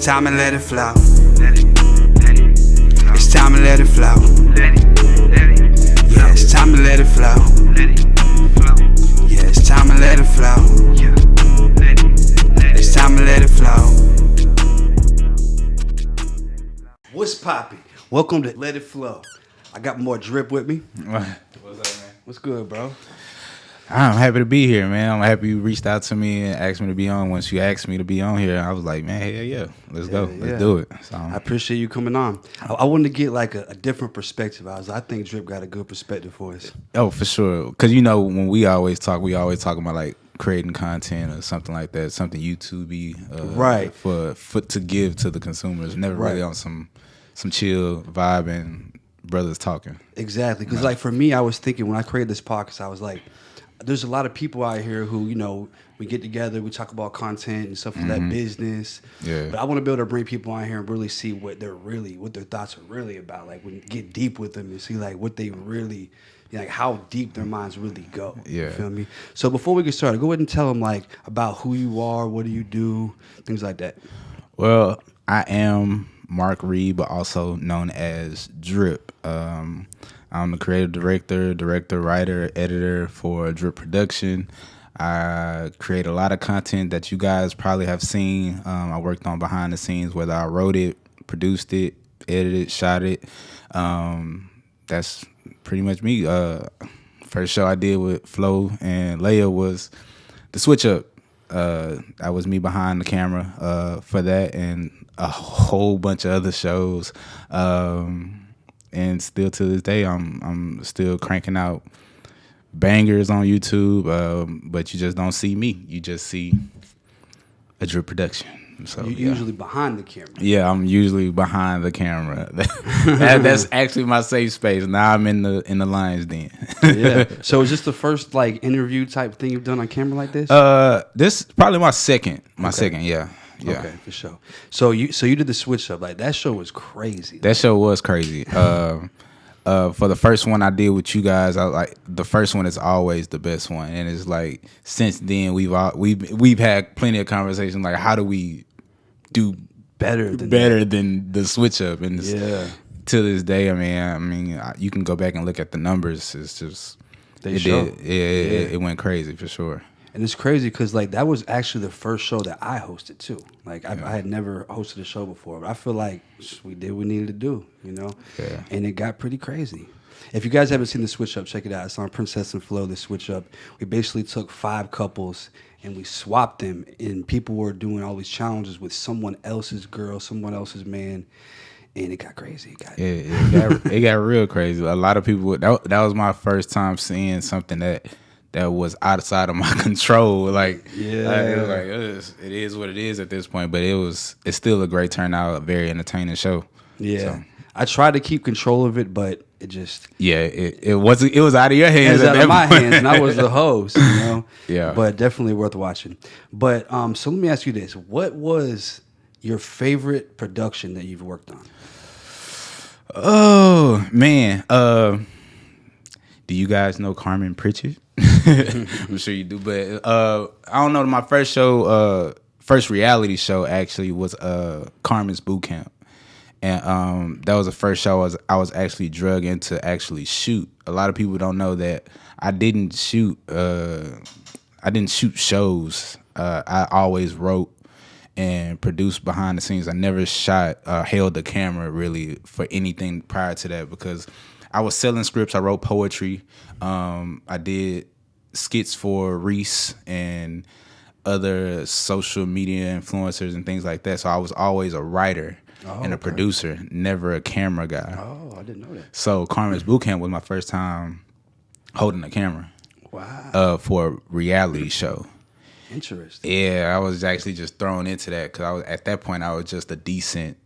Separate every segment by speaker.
Speaker 1: Time to let it flow. It's time to let it flow. Yeah, it's time to let it flow. Yeah, it's time to let it flow. It's time to let it flow. What's poppin'? Welcome to Let It Flow. I got more drip with me.
Speaker 2: What's up, man?
Speaker 1: What's good, bro?
Speaker 2: I'm happy to be here, man. I'm happy you reached out to me and asked me to be on. Once you asked me to be on here, I was like, man, hell yeah, let's go. Let's do it. So,
Speaker 1: I appreciate you coming on. I wanted to get like a different perspective. I think Drip got a good perspective for us.
Speaker 2: oh, for sure. Because, you know, when we always talk about like creating content or something like that, something YouTube-y
Speaker 1: right.
Speaker 2: for to give to the consumers. Never really on some chill vibe and brothers talking.
Speaker 1: Exactly. Because like for me, I was thinking when I created this podcast, I was like, there's a lot of people out here who, you know, we get together, we talk about content and stuff like that, business.
Speaker 2: Yeah.
Speaker 1: But I want to be able to bring people on here and really see what their thoughts are really about. Like, when get deep with them and see like what they really, like how deep their minds really go.
Speaker 2: Yeah.
Speaker 1: You feel me? So before we get started, go ahead and tell them like about who you are, what do you do, things like that.
Speaker 2: Well, I am Mark Reed, but also known as Drip. I'm the creative director, writer, editor for Drip Production. I create a lot of content that you guys probably have seen. I worked on behind the scenes, whether I wrote it, produced it, edited, shot it. That's pretty much me. First show I did with Phlo and Leia was the Switch Up. That was me behind the camera for that and a whole bunch of other shows. And still to this day, I'm still cranking out bangers on YouTube, but you just don't see me. You just see a Drip production. So
Speaker 1: You're usually behind the camera.
Speaker 2: Yeah, I'm usually behind the camera. That's actually my safe space. Now I'm in the lion's den.
Speaker 1: Yeah. So is this the first like interview type thing you've done on camera like this?
Speaker 2: This is probably my second. Second, yeah. Yeah.
Speaker 1: Okay, for sure. So you did the Switch Up. Like that show was crazy.
Speaker 2: That show was crazy. For the first one I did with you guys, I like the first one is always the best one, and it's like since then we've had plenty of conversations like how do we do better than the Switch Up, and to this day, I mean, you can go back and look at the numbers. It's just it went crazy for sure.
Speaker 1: And it's crazy because like that was actually the first show that I hosted too. Like I had never hosted a show before, but I feel like we did what we needed to do, you know.
Speaker 2: Yeah.
Speaker 1: And it got pretty crazy. If you guys haven't seen the Switch Up, check it out. It's on Princess and Phlo, the Switch Up. We basically took 5 couples and we swapped them, and people were doing all these challenges with someone else's girl, someone else's man. And it got crazy.
Speaker 2: It got real crazy. A lot of people. That was my first time seeing something that was outside of my control. Like, it is what it is at this point. But it's still a great turnout, a very entertaining show.
Speaker 1: Yeah,
Speaker 2: so,
Speaker 1: I tried to keep control of it, but it just
Speaker 2: it was out of your hands.
Speaker 1: It was out of my hands, and I was the host. You know.
Speaker 2: Yeah.
Speaker 1: But definitely worth watching. But so let me ask you this: what was your favorite production that you've worked on?
Speaker 2: Oh man, do you guys know Carmen Pritchard? I'm sure you do, but I don't know. My first show, first reality show actually was Carmen's Boot Camp, and that was the first show I was actually drug into actually shoot. A lot of people don't know that I didn't shoot. I didn't shoot shows. I always wrote and produced behind the scenes. I never shot, held the camera really for anything prior to that because I was selling scripts. I wrote poetry. I did skits for Reese and other social media influencers and things like that. So I was always a writer and a producer, never a camera guy.
Speaker 1: Oh, I didn't know that.
Speaker 2: So Carmen's Boot Camp was my first time holding a camera.
Speaker 1: Wow.
Speaker 2: For a reality show.
Speaker 1: Interesting.
Speaker 2: Yeah, I was actually just thrown into that because at that point I was just a decent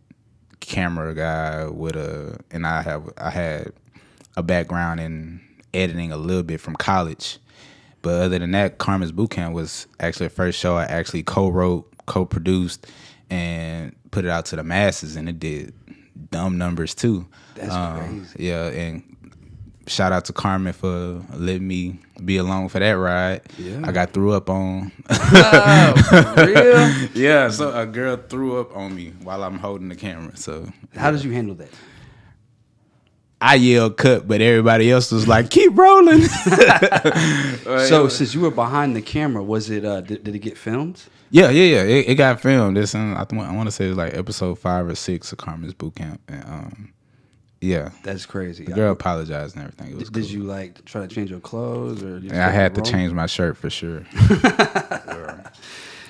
Speaker 2: camera guy and I had a background in editing a little bit from college. But other than that, Carmen's Boot Camp was actually the first show I actually co-wrote, co-produced, and put it out to the masses, and it did dumb numbers too.
Speaker 1: That's crazy.
Speaker 2: Yeah, and shout out to Carmen for letting me be along for that ride.
Speaker 1: Yeah.
Speaker 2: I got threw up on.
Speaker 1: Oh, for real?
Speaker 2: Yeah, so a girl threw up on me while I'm holding the camera. So
Speaker 1: How did you handle that?
Speaker 2: I yelled cut, but everybody else was like, keep rolling.
Speaker 1: So since you were behind the camera, was it did it get filmed?
Speaker 2: Yeah. It got filmed. This I want to say it was like episode 5 or 6 of Carmen's Boot Camp. And yeah.
Speaker 1: That's crazy.
Speaker 2: The girl apologized and everything. It was
Speaker 1: Did
Speaker 2: cool.
Speaker 1: you like try to change your clothes or?
Speaker 2: I had to change my shirt for sure.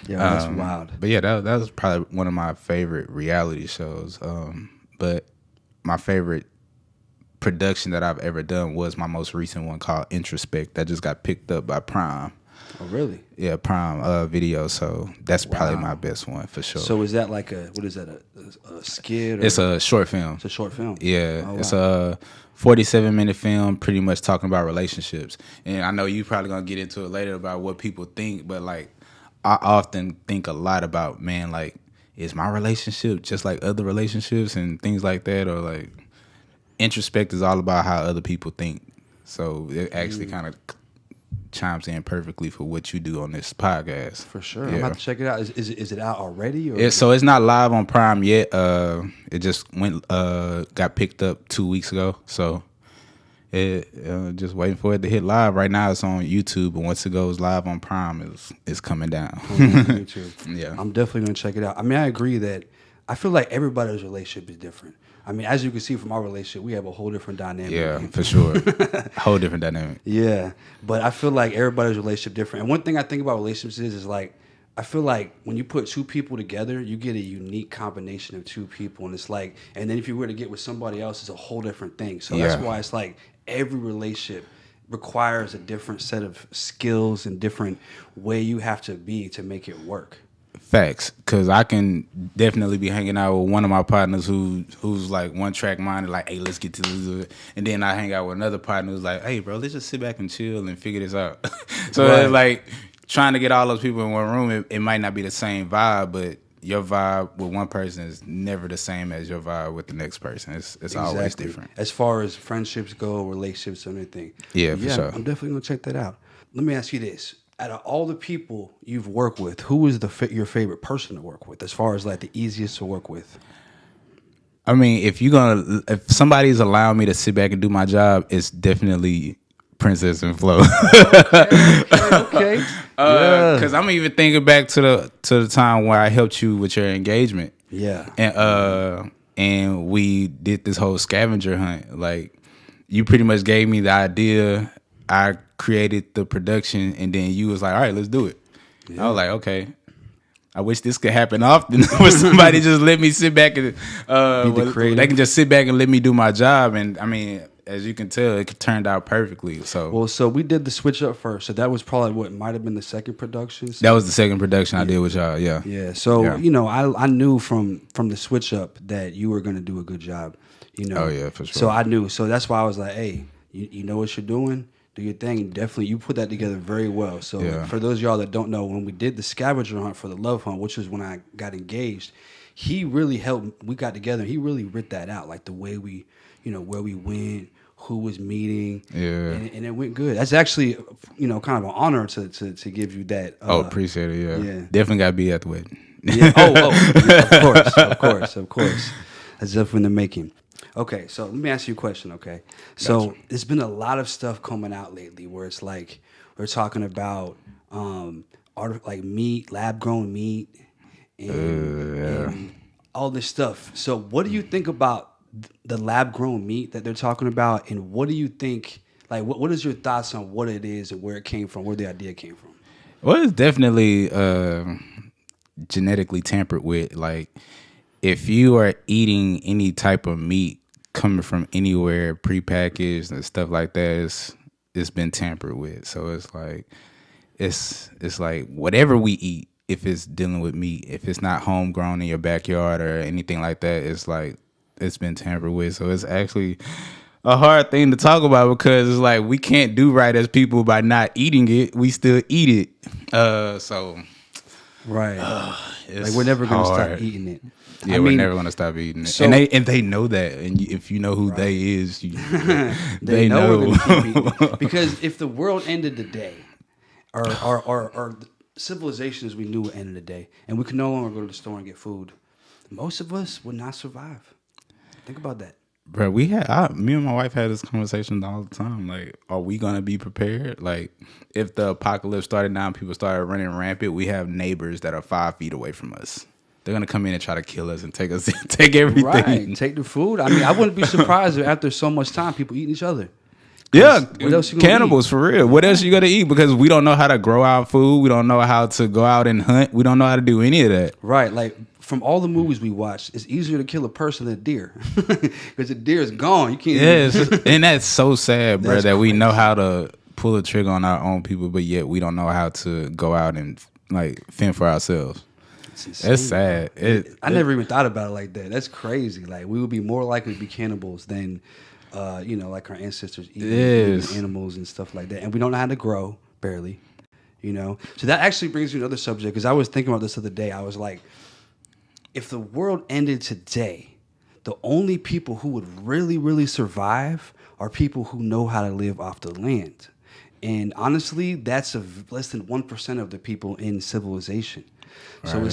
Speaker 1: Yeah, that's wild.
Speaker 2: But yeah, that was probably one of my favorite reality shows. But my favorite production that I've ever done was my most recent one called Introspect that just got picked up by Prime.
Speaker 1: Oh, really?
Speaker 2: Yeah, Prime Video. So that's probably my best one for sure.
Speaker 1: So is that like a skit? Or?
Speaker 2: It's a short film.
Speaker 1: It's a short film.
Speaker 2: Yeah,
Speaker 1: Oh,
Speaker 2: it's
Speaker 1: wow.
Speaker 2: a 47-minute film, pretty much talking about relationships. And I know you probably gonna get into it later about what people think, but like I often think a lot about, man, like, is my relationship just like other relationships and things like that, or like Introspect is all about how other people think. So it actually kind of chimes in perfectly for what you do on this podcast.
Speaker 1: For sure.
Speaker 2: Yeah.
Speaker 1: I'm about to check it out. Is it out already? Or
Speaker 2: So it's not live on Prime yet. It just got picked up 2 weeks ago. So it just waiting for it to hit live. Right now it's on YouTube, but once it goes live on Prime, it's coming down.
Speaker 1: on YouTube?
Speaker 2: Yeah.
Speaker 1: I'm definitely gonna check it out. I mean, I agree that I feel like everybody's relationship is different. I mean, as you can see from our relationship, we have a whole different dynamic.
Speaker 2: Yeah, for sure. Whole different dynamic.
Speaker 1: Yeah, but I feel like everybody's relationship different. And one thing I think about relationships is like, I feel like when you put two people together, you get a unique combination of two people, and it's like, and then if you were to get with somebody else, it's a whole different thing. So that's why it's like every relationship requires a different set of skills and different way you have to be to make it work.
Speaker 2: Facts, because I can definitely be hanging out with one of my partners who's like one track minded, like, hey, let's get to this. And then I hang out with another partner who's like, hey, bro, let's just sit back and chill and figure this out. So it's like trying to get all those people in one room, it might not be the same vibe, but your vibe with one person is never the same as your vibe with the next person. It's always different.
Speaker 1: As far as friendships go, relationships, and everything.
Speaker 2: Yeah, for sure.
Speaker 1: I'm definitely going to check that out. Let me ask you this. Out of all the people you've worked with, who is your favorite person to work with, as far as like the easiest to work with?
Speaker 2: I mean, if somebody's allowing me to sit back and do my job, it's definitely Princess and Phlo.
Speaker 1: Okay.
Speaker 2: Because I'm even thinking back to the time where I helped you with your engagement.
Speaker 1: Yeah.
Speaker 2: And we did this whole scavenger hunt. Like, you pretty much gave me the idea. I created the production, and then you was like, all right, let's do it. Yeah. I was like, okay. I wish this could happen often where somebody just let me sit back and they can just sit back and let me do my job. And I mean, as you can tell, it turned out perfectly. So
Speaker 1: we did the switch up first. So that was probably what might have been the second production. So
Speaker 2: that was the second production I did with y'all. Yeah.
Speaker 1: Yeah. So I knew from the switch up that you were going to do a good job.
Speaker 2: Oh yeah, for sure.
Speaker 1: So I knew. So that's why I was like, hey, you know what you're doing. Do your thing. Definitely, you put that together very well. So for those of y'all that don't know, when we did the scavenger hunt for the love hunt, which was when I got engaged, he really helped. We got together. He really writ that out, like the way we, where we went, who was meeting, and it went good. That's actually, kind of an honor to give you that.
Speaker 2: Appreciate it. Yeah. Definitely got to be at the wedding.
Speaker 1: Yeah. Yeah, of course. That's definitely in the making. Okay, so let me ask you a question, okay? So there's been a lot of stuff coming out lately where it's like we're talking about like meat, lab-grown meat, and all this stuff. So what do you think about the lab-grown meat that they're talking about, and what do you think, like what is your thoughts on what it is and where it came from, where the idea came from?
Speaker 2: Well, it's definitely genetically tampered with. Like, if you are eating any type of meat coming from anywhere prepackaged and stuff like that, it's been tampered with. So it's like whatever we eat, if it's dealing with meat, if it's not homegrown in your backyard or anything like that, it's like it's been tampered with. So it's actually a hard thing to talk about because it's like we can't do right as people by not eating it. We still eat it.
Speaker 1: Right. Like we're never gonna start eating it.
Speaker 2: Yeah, we're never gonna stop eating it. So, and they know that. And if you know who they is, they know.
Speaker 1: We're gonna keep eating. Because if the world ended today, or civilization as we knew it ended today, and we could no longer go to the store and get food, most of us would not survive. Think about that.
Speaker 2: Bro, me and my wife had this conversation all the time. Like, are we gonna be prepared? Like, if the apocalypse started now and people started running rampant, we have neighbors that are 5 feet away from us. They're gonna come in and try to kill us and take everything.
Speaker 1: Right, take the food. I mean, I wouldn't be surprised if after so much time people eating each other.
Speaker 2: Yeah, what else cannibals for real. What else you gonna eat? Because we don't know how to grow our food. We don't know how to go out and hunt. We don't know how to do any of that.
Speaker 1: Right, like. From all the movies we watched, it's easier to kill a person than a deer because the deer is gone. You can't.
Speaker 2: Yes, and that's so sad, bro. That we know how to pull a trigger on our own people, but yet we don't know how to go out and like fend for ourselves. That's sad.
Speaker 1: I never even thought about it like that. That's crazy. Like we would be more likely to be cannibals than, like our ancestors eating animals and stuff like that. And we don't know how to grow, barely. So that actually brings me to another subject because I was thinking about this the other day. I was like, if the world ended today, the only people who would really, really survive are people who know how to live off the land. And honestly, that's less than 1% of the people in civilization. Right. So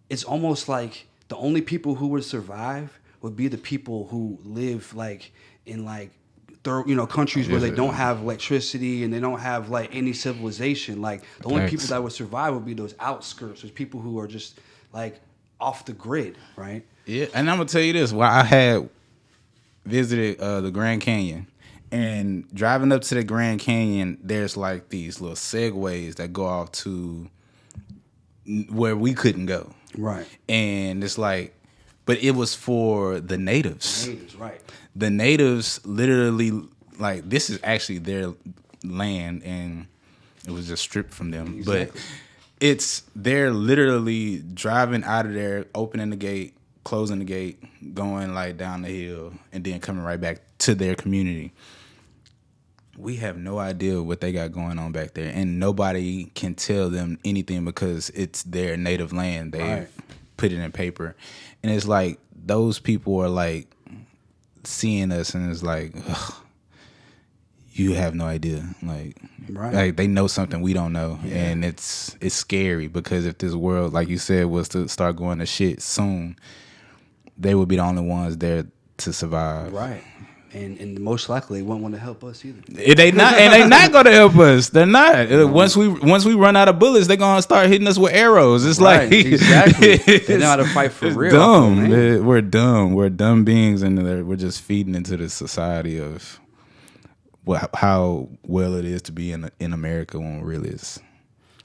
Speaker 1: it's almost like the only people who would survive would be the people who live like in like countries where they don't have electricity and they don't have like any civilization. Like the only people that would survive would be those outskirts. There's people who are just like off the grid, right?
Speaker 2: Yeah, and I'm gonna tell you this: while I had visited the Grand Canyon, and driving up to the Grand Canyon, there's like these little segways that go off to where we couldn't go,
Speaker 1: right?
Speaker 2: And it's like, but it was for the natives.
Speaker 1: The natives, right?
Speaker 2: The natives literally, like, this is actually their land, and it was just stripped from them, exactly. But they're literally driving out of there, opening the gate, closing the gate, going like down the hill, and then coming right back to their community. We have no idea what they got going on back there, and nobody can tell them anything because it's their native land. They've put it in paper, and it's like those people are like seeing us, and it's like, ugh, you have no idea. Like they know something we don't know, and it's scary because if this world, like you said, was to start going to shit soon, they would be the only ones there to survive.
Speaker 1: Right. And most likely they won't want to help us either.
Speaker 2: They not going to help us. They're not. Once we run out of bullets, they're going to start hitting us with arrows. It's like
Speaker 1: exactly. They know how to fight for real.
Speaker 2: Dumb. We're dumb. We're dumb beings, and we're just feeding into this society of how well it is to be in America when really is.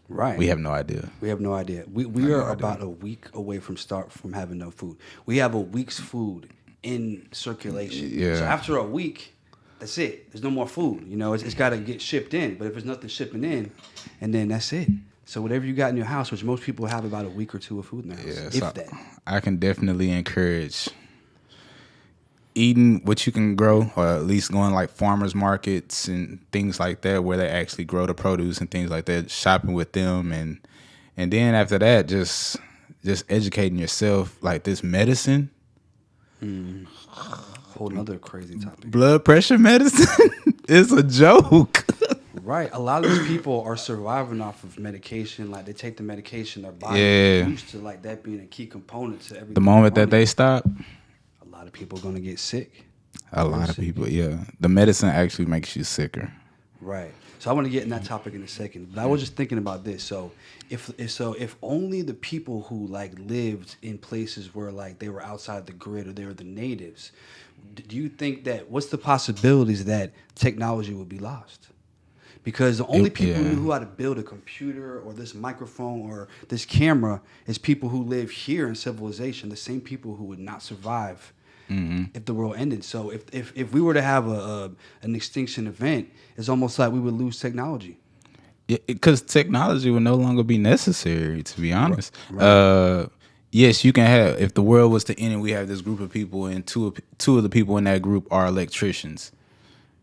Speaker 1: Right.
Speaker 2: We have no idea.
Speaker 1: We have no idea. We are about a week away from having no food. We have a week's food in circulation.
Speaker 2: Yeah.
Speaker 1: So after a week, that's it. There's no more food. It's got to get shipped in. But if there's nothing shipping in, and then that's it. So whatever you got in your house, which most people have about a week or two of food in their house, if that.
Speaker 2: I can definitely encourage eating what you can grow, or at least going like farmers markets and things like that where they actually grow the produce and things like that, shopping with them, and then after that just educating yourself. Like this medicine,
Speaker 1: whole nother crazy topic.
Speaker 2: Blood pressure medicine is a joke.
Speaker 1: Right. A lot of these people are surviving off of medication. Like they take the medication, their body is used to like that being a key component to everything.
Speaker 2: The moment that they stop,
Speaker 1: a lot of people are going to get sick.
Speaker 2: A lot of people, yeah. The medicine actually makes you sicker.
Speaker 1: Right. So I want to get in that topic in a second. But I was just thinking about this. So if only the people who like lived in places where like they were outside the grid or they were the natives, do you think that what's the possibilities that technology would be lost? Because the only people who knew how to build a computer or this microphone or this camera is people who live here in civilization, the same people who would not survive if the world ended. So if we were to have an extinction event, it's almost like we would lose technology.
Speaker 2: Because technology would no longer be necessary, to be honest. Right. Yes, you can have, if the world was to end and we have this group of people and two of the people in that group are electricians,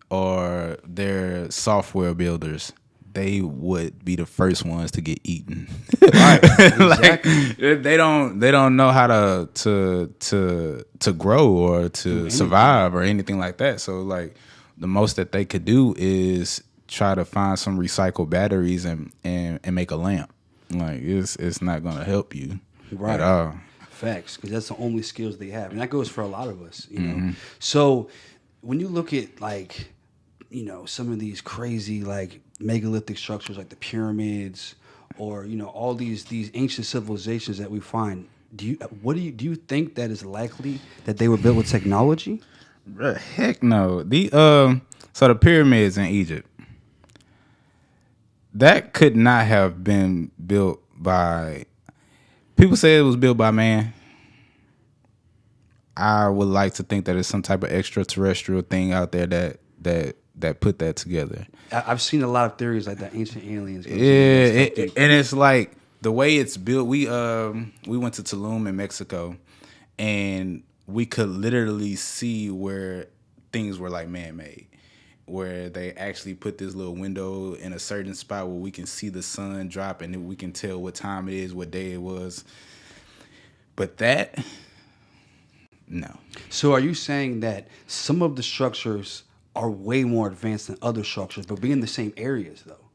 Speaker 2: or they're software builders, they would be the first ones to get eaten.
Speaker 1: Right. Exactly.
Speaker 2: Like they don't know how to grow or to survive or anything like that. So like the most that they could do is try to find some recycled batteries and make a lamp. Like it's not gonna help you at all.
Speaker 1: Facts, because that's the only skills they have, and that goes for a lot of us, you know. So when you look at like, you know, some of these crazy like megalithic structures like the pyramids, or you know all these ancient civilizations that we find, do you think that is likely that they were built with technology?
Speaker 2: Heck no. So the pyramids in Egypt, that could not have been built by. People say it was built by man. I would like to think that it's some type of extraterrestrial thing out there that put that together.
Speaker 1: I've seen a lot of theories like that, ancient aliens.
Speaker 2: Yeah, and it's like the way it's built. We went to Tulum in Mexico, and we could literally see where things were like man-made, where they actually put this little window in a certain spot where we can see the sun drop and we can tell what time it is, what day it was. But that, no.
Speaker 1: So are you saying that some of the structures are way more advanced than other structures, but be in the same areas though?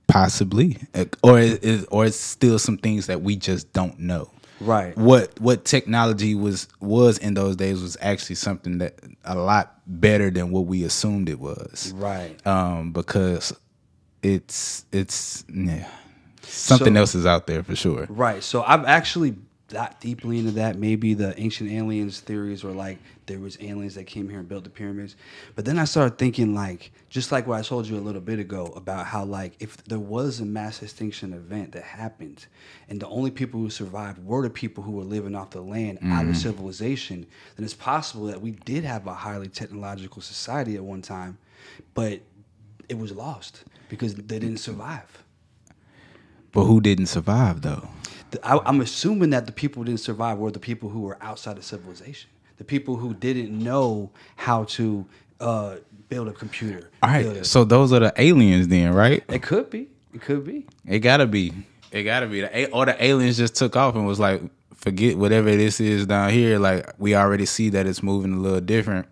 Speaker 2: Possibly, or it's still some things that we just don't know.
Speaker 1: Right.
Speaker 2: What technology was in those days was actually something that a lot better than what we assumed it was.
Speaker 1: Right.
Speaker 2: Because it's something else is out there for sure.
Speaker 1: Right. So I've actually got deeply into that. Maybe the ancient aliens theories were like there was aliens that came here and built the pyramids. But then I started thinking like, just like what I told you a little bit ago about how like if there was a mass extinction event that happened and the only people who survived were the people who were living off the land out of civilization, then it's possible that we did have a highly technological society at one time, but it was lost because they didn't survive.
Speaker 2: But who didn't survive though?
Speaker 1: I'm assuming that the people who didn't survive were the people who were outside of civilization. The people who didn't know how to build a computer.
Speaker 2: All right, so those are the aliens then, right?
Speaker 1: It could be. It could be.
Speaker 2: It gotta be. It gotta be. Or the aliens just took off and was like, forget whatever this is down here. Like, we already see that it's moving a little different.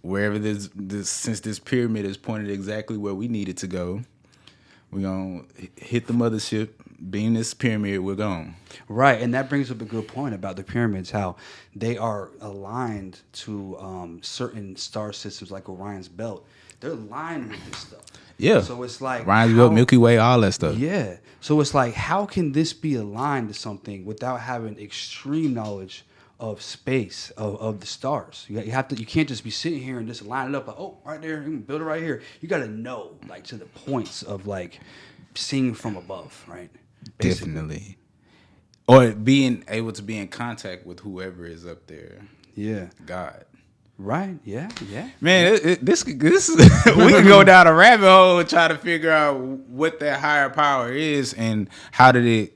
Speaker 2: Wherever this since this pyramid is pointed exactly where we need it to go, we're going to hit the mothership, beam this pyramid, we're gone.
Speaker 1: Right, and that brings up a good point about the pyramids, how they are aligned to certain star systems like Orion's Belt. They're aligned with this stuff.
Speaker 2: Yeah.
Speaker 1: So it's like
Speaker 2: Orion's Belt, Milky Way, all that stuff.
Speaker 1: Yeah. So it's like, how can this be aligned to something without having extreme knowledge of space, of the stars? You can't just be sitting here and just line it up like, oh, right there, you can build it right here. You got to know, like, to the points of like seeing from above, right? Basically.
Speaker 2: Definitely. Or being able to be in contact with whoever is up there.
Speaker 1: Yeah.
Speaker 2: God.
Speaker 1: Right. Yeah. Yeah.
Speaker 2: Man, this we can go down a rabbit hole and try to figure out what that higher power is and how did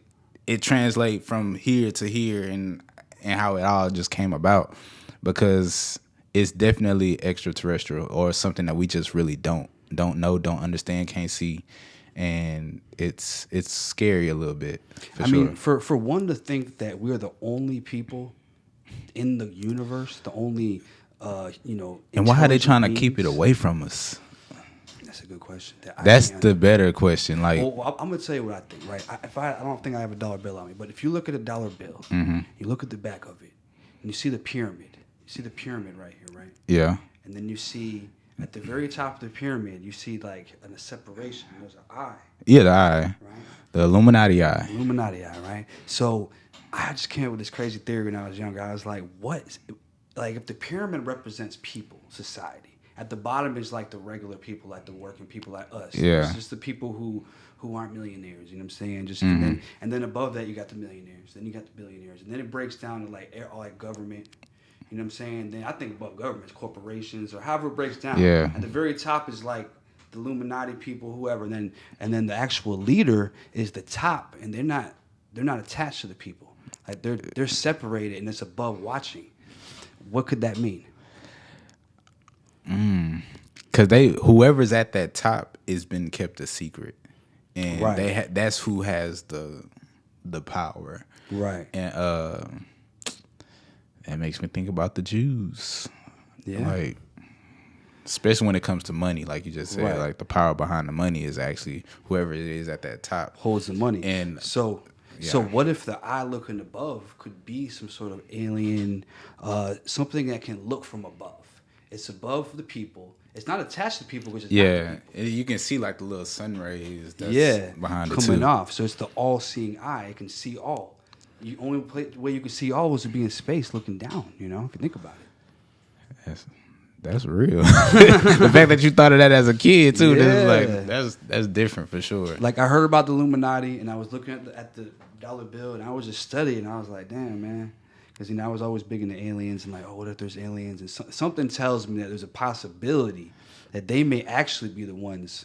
Speaker 2: it translate from here to here and how it all just came about, because it's definitely extraterrestrial or something that we just really don't know, don't understand, can't see, and it's scary a little bit.
Speaker 1: I mean, for one to think that we're the only people in the universe, the only
Speaker 2: and why are they trying to keep it away from us?
Speaker 1: That's a good question.
Speaker 2: That's the better question. Like,
Speaker 1: well, I'm gonna tell you what I think. Right? I don't think I have a dollar bill on me, but if you look at a dollar bill, you look at the back of it, and you see the pyramid. You see the pyramid right here, right?
Speaker 2: Yeah.
Speaker 1: And then you see at the very top of the pyramid, you see like a separation. There's an eye.
Speaker 2: Yeah, the eye.
Speaker 1: Right.
Speaker 2: The Illuminati eye.
Speaker 1: Illuminati eye, right? So I just came up with this crazy theory when I was younger. I was like, like if the pyramid represents people, society. At the bottom is like the regular people, like the working people like us.
Speaker 2: Yeah.
Speaker 1: It's just the people who aren't millionaires, you know what I'm saying? Just and then above that you got the millionaires, then you got the billionaires, and then it breaks down to like government, you know what I'm saying? Then I think above government, corporations or however it breaks down.
Speaker 2: Yeah.
Speaker 1: At the very top is like the Illuminati people, whoever, and then the actual leader is the top, and they're not attached to the people. Like they're separated and it's above watching. What could that mean?
Speaker 2: Because whoever's at that top it's been kept a secret, and
Speaker 1: Right.
Speaker 2: that's who has the power.
Speaker 1: Right.
Speaker 2: And that makes me think about the Jews.
Speaker 1: Yeah.
Speaker 2: Like, especially when it comes to money, like you just said,
Speaker 1: Right.
Speaker 2: like the power behind the money is actually whoever it is at that top.
Speaker 1: Holds the money.
Speaker 2: And
Speaker 1: so
Speaker 2: yeah.
Speaker 1: what if the eye looking above could be some sort of alien, something that can look from above? It's above the people. It's not attached to people, which is not the people.
Speaker 2: You can see like the little sun rays that's behind it
Speaker 1: coming
Speaker 2: too.
Speaker 1: off. So it's the all-seeing eye. It can see all. The only way you can see all is to be in space, looking down. You know, if you think about it.
Speaker 2: That's real. The fact that you thought of that as a kid too,
Speaker 1: Yeah.
Speaker 2: that's different for sure.
Speaker 1: Like I heard about the Illuminati, and I was looking at the dollar bill, and I was just studying. And I was like, damn, man. Because, I was always big into aliens and like, oh, what if there's aliens? And something tells me that there's a possibility that they may actually be the ones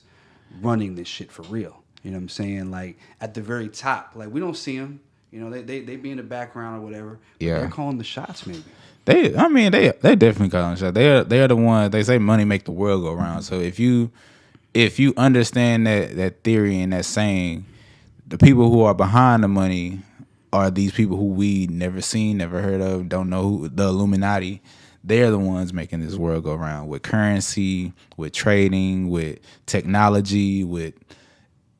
Speaker 1: running this shit for real. You know what I'm saying? Like, at the very top. Like, we don't see them. They be in the background or whatever. But they're calling the shots, maybe.
Speaker 2: They definitely calling the shots. They're the ones. They say money make the world go round. So if you understand that theory and that saying, the people who are behind the money are these people who we never seen, never heard of, don't know who, the Illuminati. They're the ones making this world go round with currency, with trading, with technology, with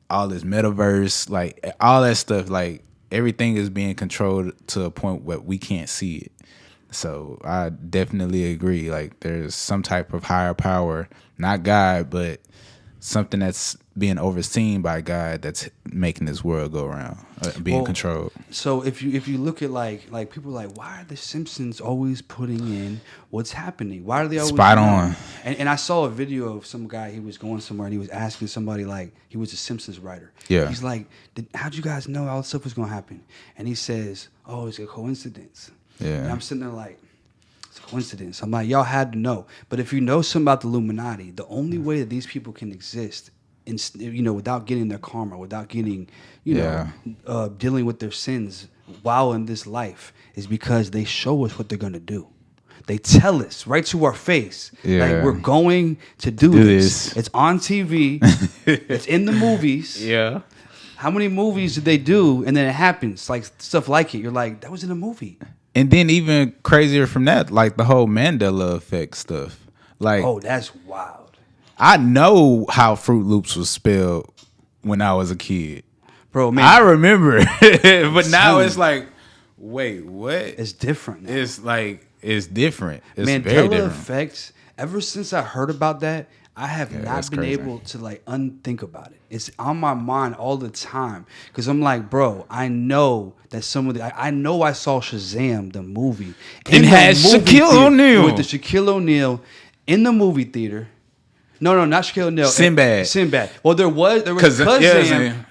Speaker 2: all this metaverse, like all that stuff. Like everything is being controlled to a point where we can't see it. So I definitely agree. Like there's some type of higher power, not God, but something that's being overseen by God that's making this world go around, being controlled.
Speaker 1: So if you look at like people are like, why are the Simpsons always putting in what's happening? Why are they always
Speaker 2: spot on?
Speaker 1: And I saw a video of some guy, he was going somewhere and he was asking somebody, like, he was a Simpsons writer.
Speaker 2: Yeah.
Speaker 1: He's like, how'd you guys know all this stuff was gonna happen? And he says, oh, it's a coincidence.
Speaker 2: Yeah.
Speaker 1: And I'm sitting there like, it's a coincidence. I'm like, y'all had to know. But if you know something about the Illuminati, the only way that these people can exist, without getting their karma, without getting, dealing with their sins while in this life, is because they show us what they're gonna do. They tell us right to our face, like, we're going to do this. It's on TV. It's in the movies.
Speaker 2: Yeah.
Speaker 1: How many movies did they do? And then it happens, like stuff like it. You're like, that was in a movie.
Speaker 2: And then even crazier from that, like the whole Mandela effect stuff. Like,
Speaker 1: oh, that's wild.
Speaker 2: I know how Fruit Loops was spelled when I was a kid.
Speaker 1: Bro, man.
Speaker 2: I remember. But now it's like, wait, what?
Speaker 1: It's different now.
Speaker 2: It's like, it's different. It's
Speaker 1: Mandela
Speaker 2: very different.
Speaker 1: effects, ever since I heard about that, I have not been
Speaker 2: crazy.
Speaker 1: able to like unthink about it. It's on my mind all the time because I'm like, bro, I know that I know I saw Shazam the movie.
Speaker 2: It had Shaquille O'Neal
Speaker 1: with the Shaquille O'Neal in the movie theater. No, not Shaquille O'Neal. Sinbad. Well, there was Kazam.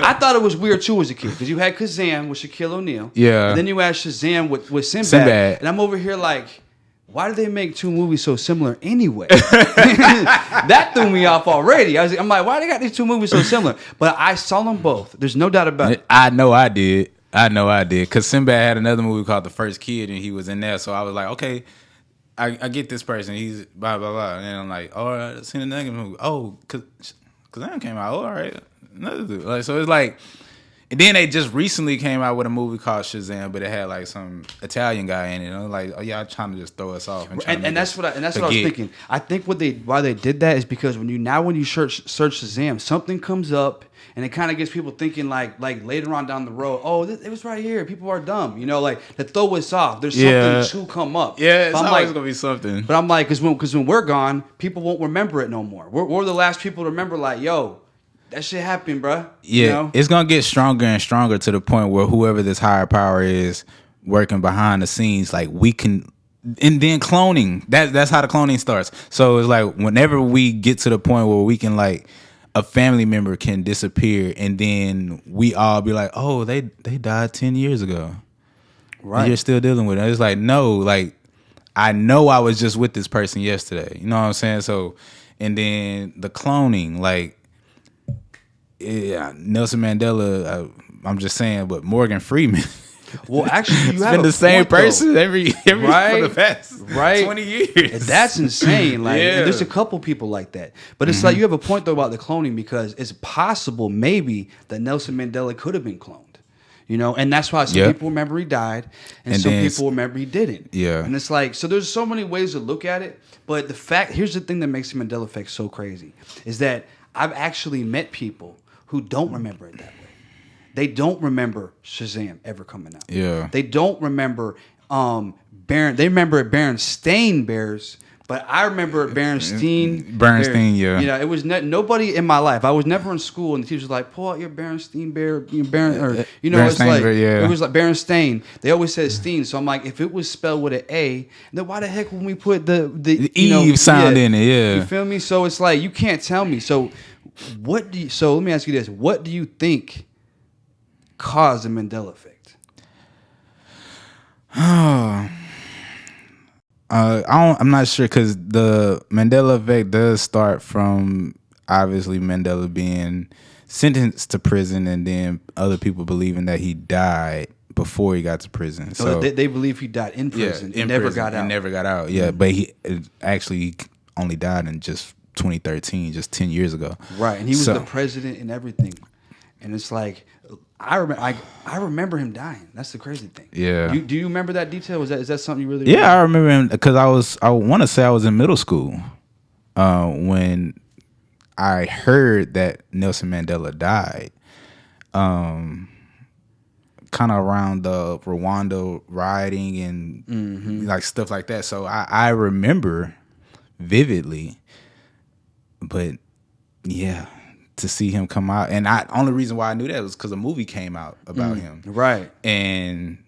Speaker 1: I thought it was weird too as a kid because you had Kazam with Shaquille O'Neal.
Speaker 2: Yeah.
Speaker 1: And then you had Shazam with Sinbad. And I'm over here like, why did they make two movies so similar anyway? That threw me off already. I'm like, why they got these two movies so similar? But I saw them both. There's no doubt about it.
Speaker 2: I know I did. Because Sinbad had another movie called The First Kid, and he was in there. So I was like, okay, I get this person. He's blah, blah, blah. And then I'm like, all right, I've seen another movie. Oh, because that came out. All right. Another dude. Like, so it's like, and then they just recently came out with a movie called Shazam, but it had like some Italian guy in it. And I was like, oh, y'all trying to just throw us off.
Speaker 1: And that's what I was thinking. I think why they did that is because when you search Shazam, something comes up and it kind of gets people thinking like later on down the road, oh, it was right here. People are dumb, to throw us off. There's something to come up.
Speaker 2: Yeah, it's always gonna be something.
Speaker 1: But I'm like, because when we're gone, people won't remember it no more. We're the last people to remember. Like, yo, that shit happened, bruh.
Speaker 2: Yeah, it's gonna get stronger and stronger to the point where whoever this higher power is working behind the scenes, like we can. And then cloning. That's how the cloning starts. So it's like whenever we get to the point where we can like. A family member can disappear, and then we all be like, "Oh, they died 10 years ago, right? And you're still dealing with it." It's like, no, like I know I was just with this person yesterday. You know what I'm saying? So, and then the cloning, like Nelson Mandela. I'm just saying, but Morgan Freeman.
Speaker 1: Well, actually, you
Speaker 2: it's
Speaker 1: have
Speaker 2: been the same
Speaker 1: point,
Speaker 2: person
Speaker 1: though.
Speaker 2: every
Speaker 1: Right?
Speaker 2: for the past
Speaker 1: Right?
Speaker 2: 20 years.
Speaker 1: That's insane. Like,
Speaker 2: Yeah.
Speaker 1: and there's a couple people like that. But it's like you have a point though about the cloning, because it's possible maybe that Nelson Mandela could have been cloned. You know, and that's why some
Speaker 2: Yep.
Speaker 1: people remember he died, and
Speaker 2: And
Speaker 1: some
Speaker 2: then
Speaker 1: people remember he didn't.
Speaker 2: Yeah.
Speaker 1: And it's like, so there's so many ways to look at it. But the fact, here's the thing that makes the Mandela effect so crazy, is that I've actually met people who don't remember it that way. They don't remember Shazam ever coming out.
Speaker 2: Yeah.
Speaker 1: They don't remember Baron. They remember it Berenstain Bears, but I remember it Berenstain.
Speaker 2: Berenstain, yeah.
Speaker 1: You know, it was nobody in my life. I was never in school, and the teacher was like, "Pull out your Berenstain Bear, you know, or you know, it's
Speaker 2: Berenstain
Speaker 1: like
Speaker 2: Bear, yeah.
Speaker 1: it was like Berenstain." They always said Steen, so I'm like, if it was spelled with an A, then why the heck would we put the you know,
Speaker 2: Eve sound in it? Yeah.
Speaker 1: You feel me? So it's like you can't tell me. So what do you? So let me ask you this: what do you think caused the Mandela effect?
Speaker 2: I'm not sure, because the Mandela effect does start from obviously Mandela being sentenced to prison, and then other people believing that he died before he got to prison. So
Speaker 1: they believe he died in prison and never got out.
Speaker 2: And never got out. Yeah, but he actually only died in just 2013, just 10 years ago.
Speaker 1: Right, and he was the president and everything. And it's like I remember him dying. That's the crazy thing.
Speaker 2: Yeah.
Speaker 1: Do you remember that detail? Is that something you really?
Speaker 2: Yeah, I remember him because I want to say I was in middle school when I heard that Nelson Mandela died. Kind of around the Rwanda rioting and like stuff like that. So I remember vividly, but yeah, to see him come out, and only reason why I knew that was because a movie came out about him,
Speaker 1: right?
Speaker 2: And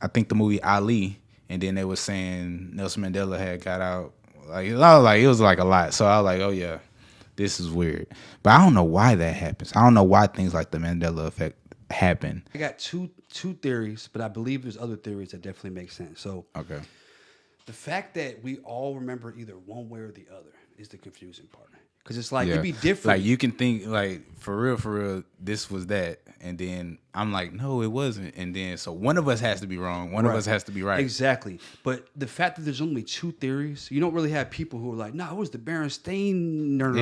Speaker 2: I think the movie Ali, and then they were saying Nelson Mandela had got out. Like it was like a lot. So I was like, oh yeah, this is weird. But I don't know why that happens. I don't know why things like the Mandela effect happen.
Speaker 1: I got two theories, but I believe there's other theories that definitely make sense. So
Speaker 2: Okay.
Speaker 1: the fact that we all remember either one way or the other is the confusing part. Because it's like, it'd be different.
Speaker 2: Like you can think like for real, this was that, and then I'm like, no, it wasn't, and then so one of us has to be wrong, one of us has to be right.
Speaker 1: Exactly. But the fact that there's only two theories, you don't really have people who are like, no, it was the Berenstain
Speaker 2: or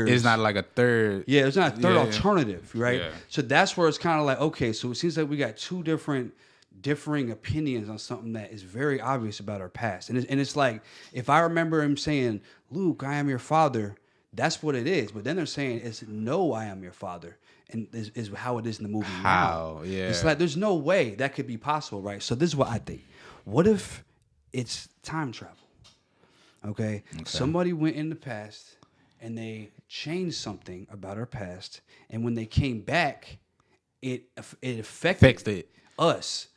Speaker 2: it's not like a third.
Speaker 1: Yeah, it's not a third alternative, right?
Speaker 2: Yeah.
Speaker 1: So that's where it's kind of like, okay, so it seems like we got two differing opinions on something that is very obvious about our past. And it's like, if I remember him saying, Luke, I am your father, that's what it is. But then they're saying it's no, I am your father, and is how it is in the movie now.
Speaker 2: Yeah.
Speaker 1: It's like there's no way that could be possible, right? So this is what I think. What if it's time travel? Okay. Somebody went in the past and they changed something about our past, and when they came back, it affected us.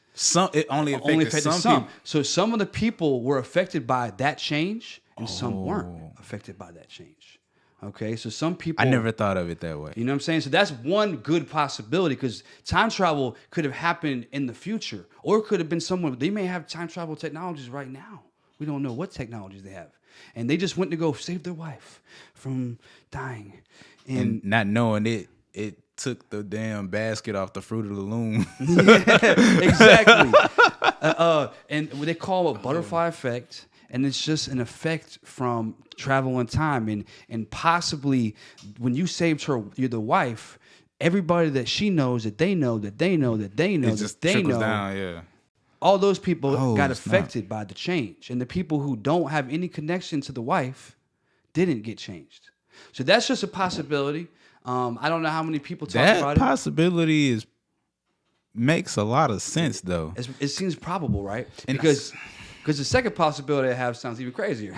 Speaker 2: It only affected some people.
Speaker 1: So some of the people were affected by that change, and some weren't affected by that change. Okay, so some people...
Speaker 2: I never thought of it that way.
Speaker 1: You know what I'm saying? So that's one good possibility, because time travel could have happened in the future, or it could have been someone... They may have time travel technologies right now. We don't know what technologies they have. And they just went to go save their wife from dying.
Speaker 2: And not knowing it took the damn basket off the Fruit of the Loom.
Speaker 1: Yeah, exactly. And what they call a butterfly effect... And it's just an effect from travel in time, and possibly when you saved you're the wife, everybody that she knows that they know that they know that they know
Speaker 2: it just trickles down, yeah.
Speaker 1: All those people got affected by the change, and the people who don't have any connection to the wife didn't get changed. So that's just a possibility. I don't know how many people talk about it.
Speaker 2: That possibility makes a lot of sense, though.
Speaker 1: It seems probable, right? Because the second possibility I have sounds even crazier.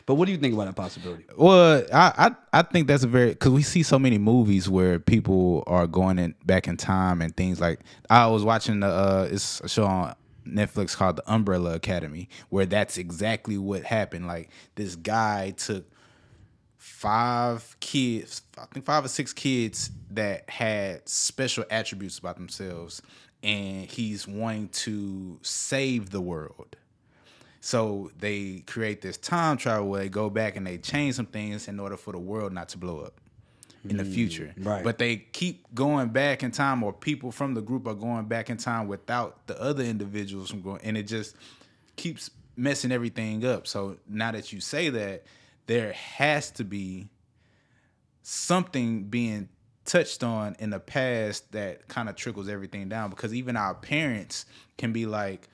Speaker 1: But what do you think about that possibility?
Speaker 2: Well, I think that's because we see so many movies where people are going back in time and things like. I was watching it's a show on Netflix called The Umbrella Academy, where that's exactly what happened. Like this guy took 5 kids, I think 5 or 6 kids that had special attributes about themselves, and he's wanting to save the world. So they create this time travel where they go back and they change some things in order for the world not to blow up. in the future.
Speaker 1: Right.
Speaker 2: But they keep going back in time, or people from the group are going back in time without the other individuals from going, and it just keeps messing everything up. So now that you say that, there has to be something being touched on in the past that kind of trickles everything down, because even our parents can be like,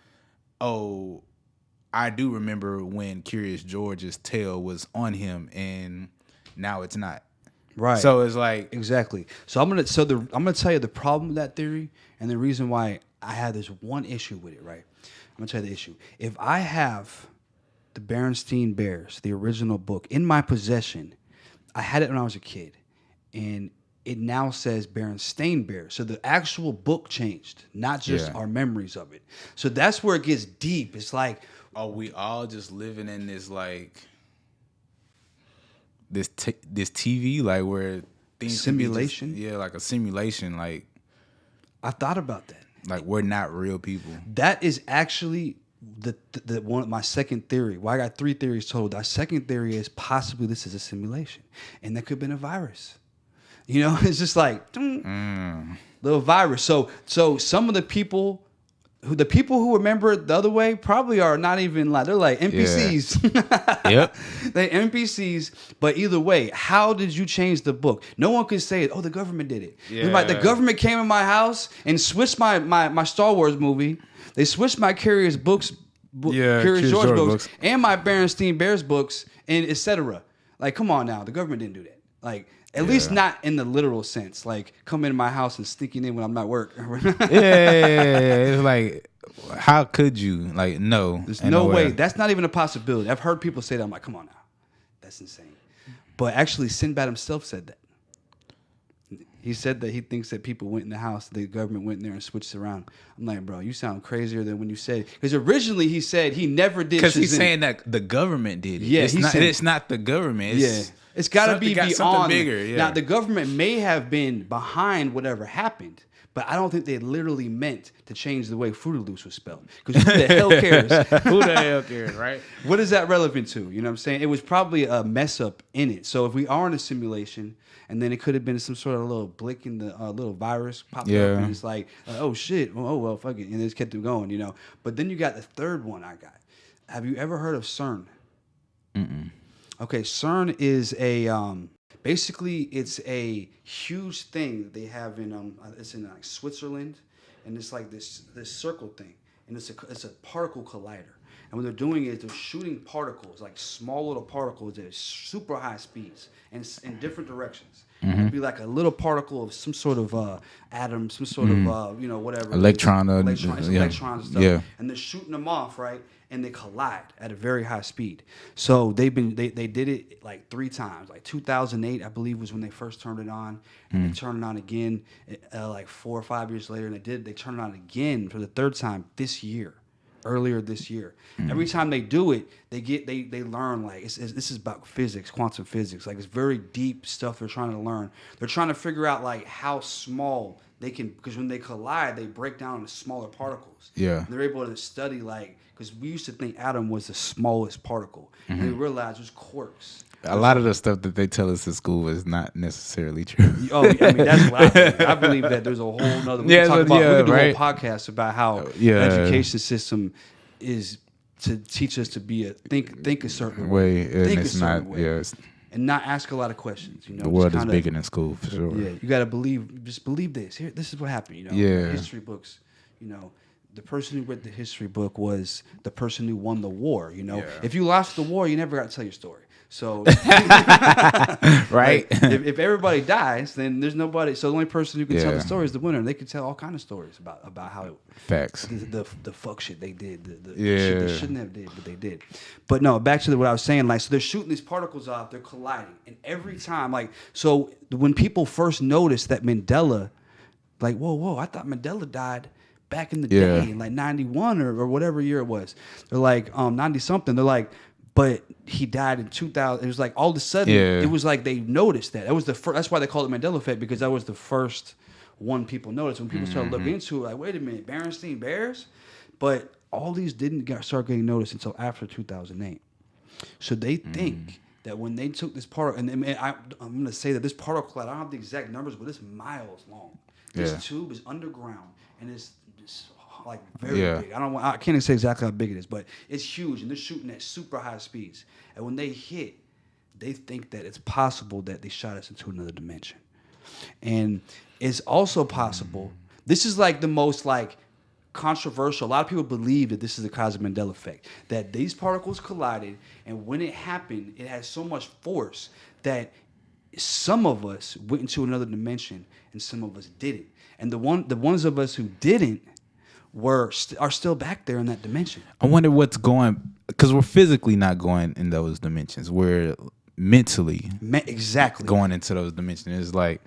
Speaker 2: oh, I do remember when Curious George's tail was on him and now it's not.
Speaker 1: Right.
Speaker 2: So it's like,
Speaker 1: exactly. So I'm gonna tell you the problem with that theory and the reason why I had this one issue with it, right? I'm gonna tell you the issue. If I have the Berenstain Bears, the original book, in my possession, I had it when I was a kid, and it now says Berenstain Bears. So the actual book changed, not just our memories of it. So that's where it gets deep. It's like,
Speaker 2: are we all just living in this like this TV, like where things
Speaker 1: simulation?
Speaker 2: Like a simulation. Like,
Speaker 1: I thought about that.
Speaker 2: Like, we're not real people.
Speaker 1: That is actually the one of my second theory. Well, I got three theories total. My second theory is possibly this is a simulation, and that could have been a virus. You know, it's just like little virus. So some of the people who remember it the other way probably are not even like, they're like NPCs.
Speaker 2: Yeah. Yep.
Speaker 1: They NPCs. But either way, how did you change the book? No one could say, oh, the government did it.
Speaker 2: Yeah.
Speaker 1: Like, the government came in my house and switched my Star Wars movie. They switched my Curious George books and my Berenstain Bears books, and etc. Like, come on now, the government didn't do that. Like, at least not in the literal sense. Like, come into my house and sneaking in when I'm not at work.
Speaker 2: It's like, how could you? Like, no.
Speaker 1: There's no way. That's not even a possibility. I've heard people say that. I'm like, come on now. That's insane. But actually, Sinbad himself said that. He said that he thinks that people went in the house, the government went in there and switched around. I'm like, bro, you sound crazier than when you said, because originally he said he never did.
Speaker 2: Because he's saying that the government did it.
Speaker 1: Yeah,
Speaker 2: it's not the government.
Speaker 1: It's got to be beyond
Speaker 2: something bigger. Yeah.
Speaker 1: Now, the government may have been behind whatever happened, but I don't think they literally meant to change the way Fruity Loops was spelled. Because who the hell cares?
Speaker 2: Who the hell cares, right?
Speaker 1: What is that relevant to? You know what I'm saying? It was probably a mess up in it. So if we are in a simulation, and then it could have been some sort of little blick in the little virus popped up, and it's like, oh shit, oh well, fuck it, and it just kept it going, you know. But then you got the third one I got. Have you ever heard of CERN?
Speaker 2: Mm-mm.
Speaker 1: Okay, CERN is a basically it's a huge thing that they have in it's in like Switzerland, and it's like this circle thing, and it's a particle collider. And what they're doing is they're shooting particles, like small little particles at super high speeds and in different directions. Mm-hmm. It'd be like a little particle of some sort of atom, some sort of whatever
Speaker 2: electrons and
Speaker 1: stuff. Yeah. And they're shooting them off, right? And they collide at a very high speed. So they did it like 3 times. Like 2008, I believe, was when they first turned it on. And they turned it on again like 4 or 5 years later. And they turned it on again for the 3rd time earlier this year. Every time they do it, they learn, like, this is about physics, quantum physics. Like, it's very deep stuff they're trying to learn. They're trying to figure out like how small they can, because when they collide, they break down into smaller particles.
Speaker 2: Yeah.
Speaker 1: And they're able to study, like, because we used to think atom was the smallest particle, and we realized it was quarks.
Speaker 2: A lot of the stuff that they tell us in school is not necessarily true.
Speaker 1: Oh, I mean, that's what I believe. I believe that there's a whole nother. We can do a whole podcast about how the education system is to teach us to be think a certain way, think a certain way, and not ask a lot of questions. You know,
Speaker 2: the world is bigger than school, for sure. Yeah,
Speaker 1: you got to believe. Just believe this. Here, this is what happened. You know, history books. You know, the person who read the history book was the person who won the war. You know, if you lost the war, you never got to tell your story. So,
Speaker 2: right?
Speaker 1: Like, if everybody dies, then there's nobody. So the only person who can tell the story is the winner. And they can tell all kind of stories about how
Speaker 2: facts
Speaker 1: the fuck shit they did, the shit they shouldn't have did, but they did. But no, back to what I was saying. Like, so they're shooting these particles off, they're colliding, and every time, like, so when people first noticed that Mandela, like, whoa, I thought Mandela died back in the day, in like 91 or whatever year it was. They're like 90 something. They're like, but he died in 2000. It was like all of a sudden, it was like they noticed that. It was the first. That's why they called it Mandela effect, because that was the first one people noticed. When people started looking into it, like, wait a minute, Berenstain Bears? But all these didn't start getting noticed until after 2008. So they think that when they took this particle, and I'm going to say that this particle, I don't have the exact numbers, but it's miles long. This tube is underground, and it's like very big. I can't even say exactly how big it is, but it's huge, and they're shooting at super high speeds. And when they hit, they think that it's possible that they shot us into another dimension. And it's also possible. This is like the most like controversial. A lot of people believe that this is the cosmic Mandela effect, that these particles collided, and when it happened, it had so much force that some of us went into another dimension and some of us didn't. And the ones of us who didn't are still back there in that dimension.
Speaker 2: I wonder what's going, because we're physically not going in those dimensions. We're mentally
Speaker 1: exactly
Speaker 2: going into those dimensions. It's like,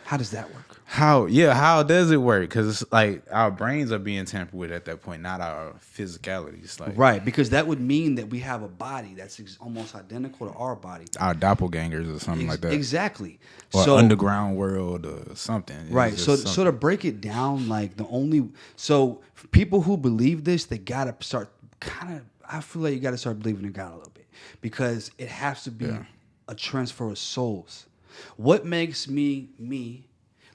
Speaker 1: how does that work?
Speaker 2: How does it work? Because it's like our brains are being tampered with at that point, not our physicalities. Like,
Speaker 1: right, because that would mean that we have a body that's almost identical to our body.
Speaker 2: Our doppelgangers or something like that.
Speaker 1: Exactly.
Speaker 2: Or so, underground world or something.
Speaker 1: Right. So to break it down, like so people who believe this, they got to start I feel like you got to start believing in God a little bit, because it has to be a transfer of souls. What makes me me?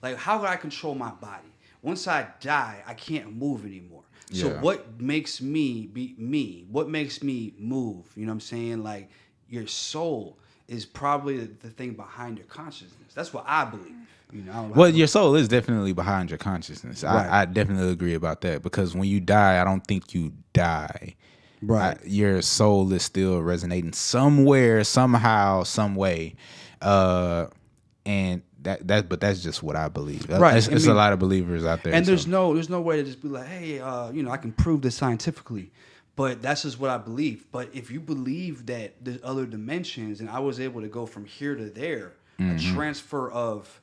Speaker 1: Like, how can I control my body? Once I die, I can't move anymore. So what makes me be me? What makes me move? You know what I'm saying? Like, your soul is probably the thing behind your consciousness. That's what I believe. You know.
Speaker 2: Well, your soul is definitely behind your consciousness.
Speaker 1: Right.
Speaker 2: I definitely agree about that, because when you die, I don't think you die.
Speaker 1: Right.
Speaker 2: Your soul is still resonating somewhere, somehow, some way, and but that's just what I believe.
Speaker 1: Right.
Speaker 2: It's a lot of believers out there.
Speaker 1: And there's no way to just be like, hey, I can prove this scientifically, but that's just what I believe. But if you believe that there's other dimensions, and I was able to go from here to there, a transfer of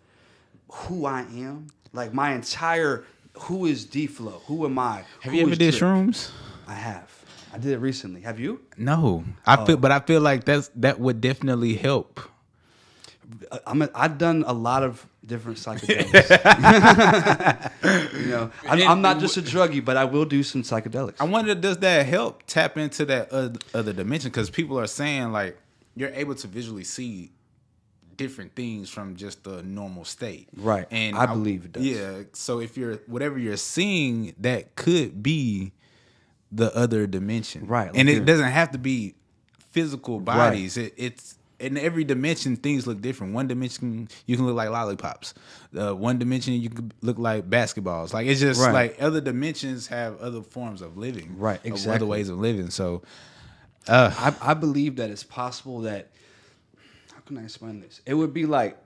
Speaker 1: who I am, like my entire, who is Phlo? Who am I?
Speaker 2: Have you ever did shrooms?
Speaker 1: I have. I did it recently. Have you?
Speaker 2: No. I feel like that would definitely help.
Speaker 1: I've done a lot of different psychedelics. I'm not just a druggie, but I will do some psychedelics.
Speaker 2: I wonder, does that help tap into that other dimension? Because people are saying, like, you're able to visually see different things from just the normal state.
Speaker 1: Right. And I believe it does.
Speaker 2: Yeah. So if whatever you're seeing, that could be the other dimension.
Speaker 1: Right.
Speaker 2: And it doesn't have to be physical bodies. Right. It's in every dimension, things look different. One dimension, you can look like lollipops. One dimension, you can look like basketballs. Like, it's just like other dimensions have other forms of living.
Speaker 1: Right, exactly.
Speaker 2: Other ways of living. So,
Speaker 1: I believe that it's possible that, how can I explain this? It would be like,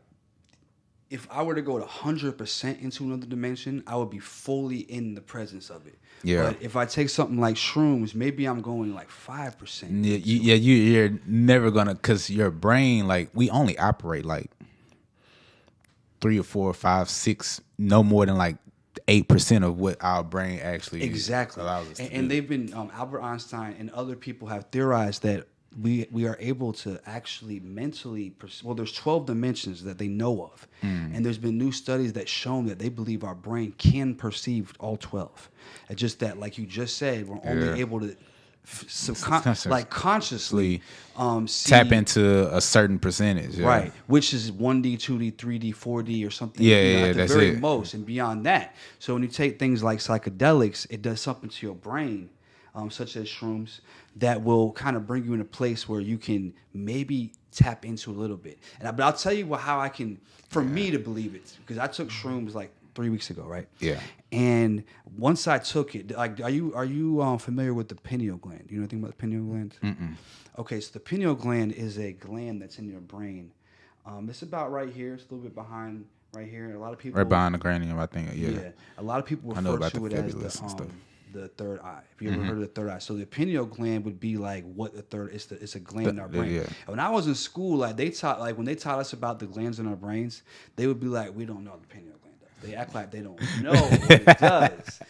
Speaker 1: if I were to go to 100% into another dimension, I would be fully in the presence of it.
Speaker 2: Yeah.
Speaker 1: But if I take something like shrooms, maybe I'm going like 5%.
Speaker 2: You're never gonna, because your brain, like, we only operate like 3 or 4 or 5, 6, no more than like 8% of what our brain actually allows us to do.
Speaker 1: And they've been Albert Einstein and other people have theorized that we are able to actually mentally there's 12 dimensions that they know of, and there's been new studies that shown that they believe our brain can perceive all 12. It's just that, like you just said, we're only able to consciously
Speaker 2: tap into a certain percentage,
Speaker 1: right? Which is 1D, 2D, 3D, 4D, or something.
Speaker 2: At
Speaker 1: the very most, and beyond that. So when you take things like psychedelics, it does something to your brain, such as shrooms, that will kind of bring you in a place where you can maybe tap into a little bit. But I'll tell you how I can, for me to believe it, because I took shrooms like 3 weeks ago, right?
Speaker 2: Yeah.
Speaker 1: And once I took it, like, are you familiar with the pineal gland? Do you know anything about the pineal gland?
Speaker 2: Mm-mm.
Speaker 1: Okay, so the pineal gland is a gland that's in your brain. It's about right here. It's a little bit behind right here. A lot of people
Speaker 2: right behind the cranium, I think. Yeah.
Speaker 1: A lot of people refer to it as the third eye. If you ever heard of the third eye, so the pineal gland would be like what the third. It's a gland in our brain. Yeah. When I was in school, like when they taught us about the glands in our brains, they would be like, we don't know what the pineal gland does. They act like they don't know what it does.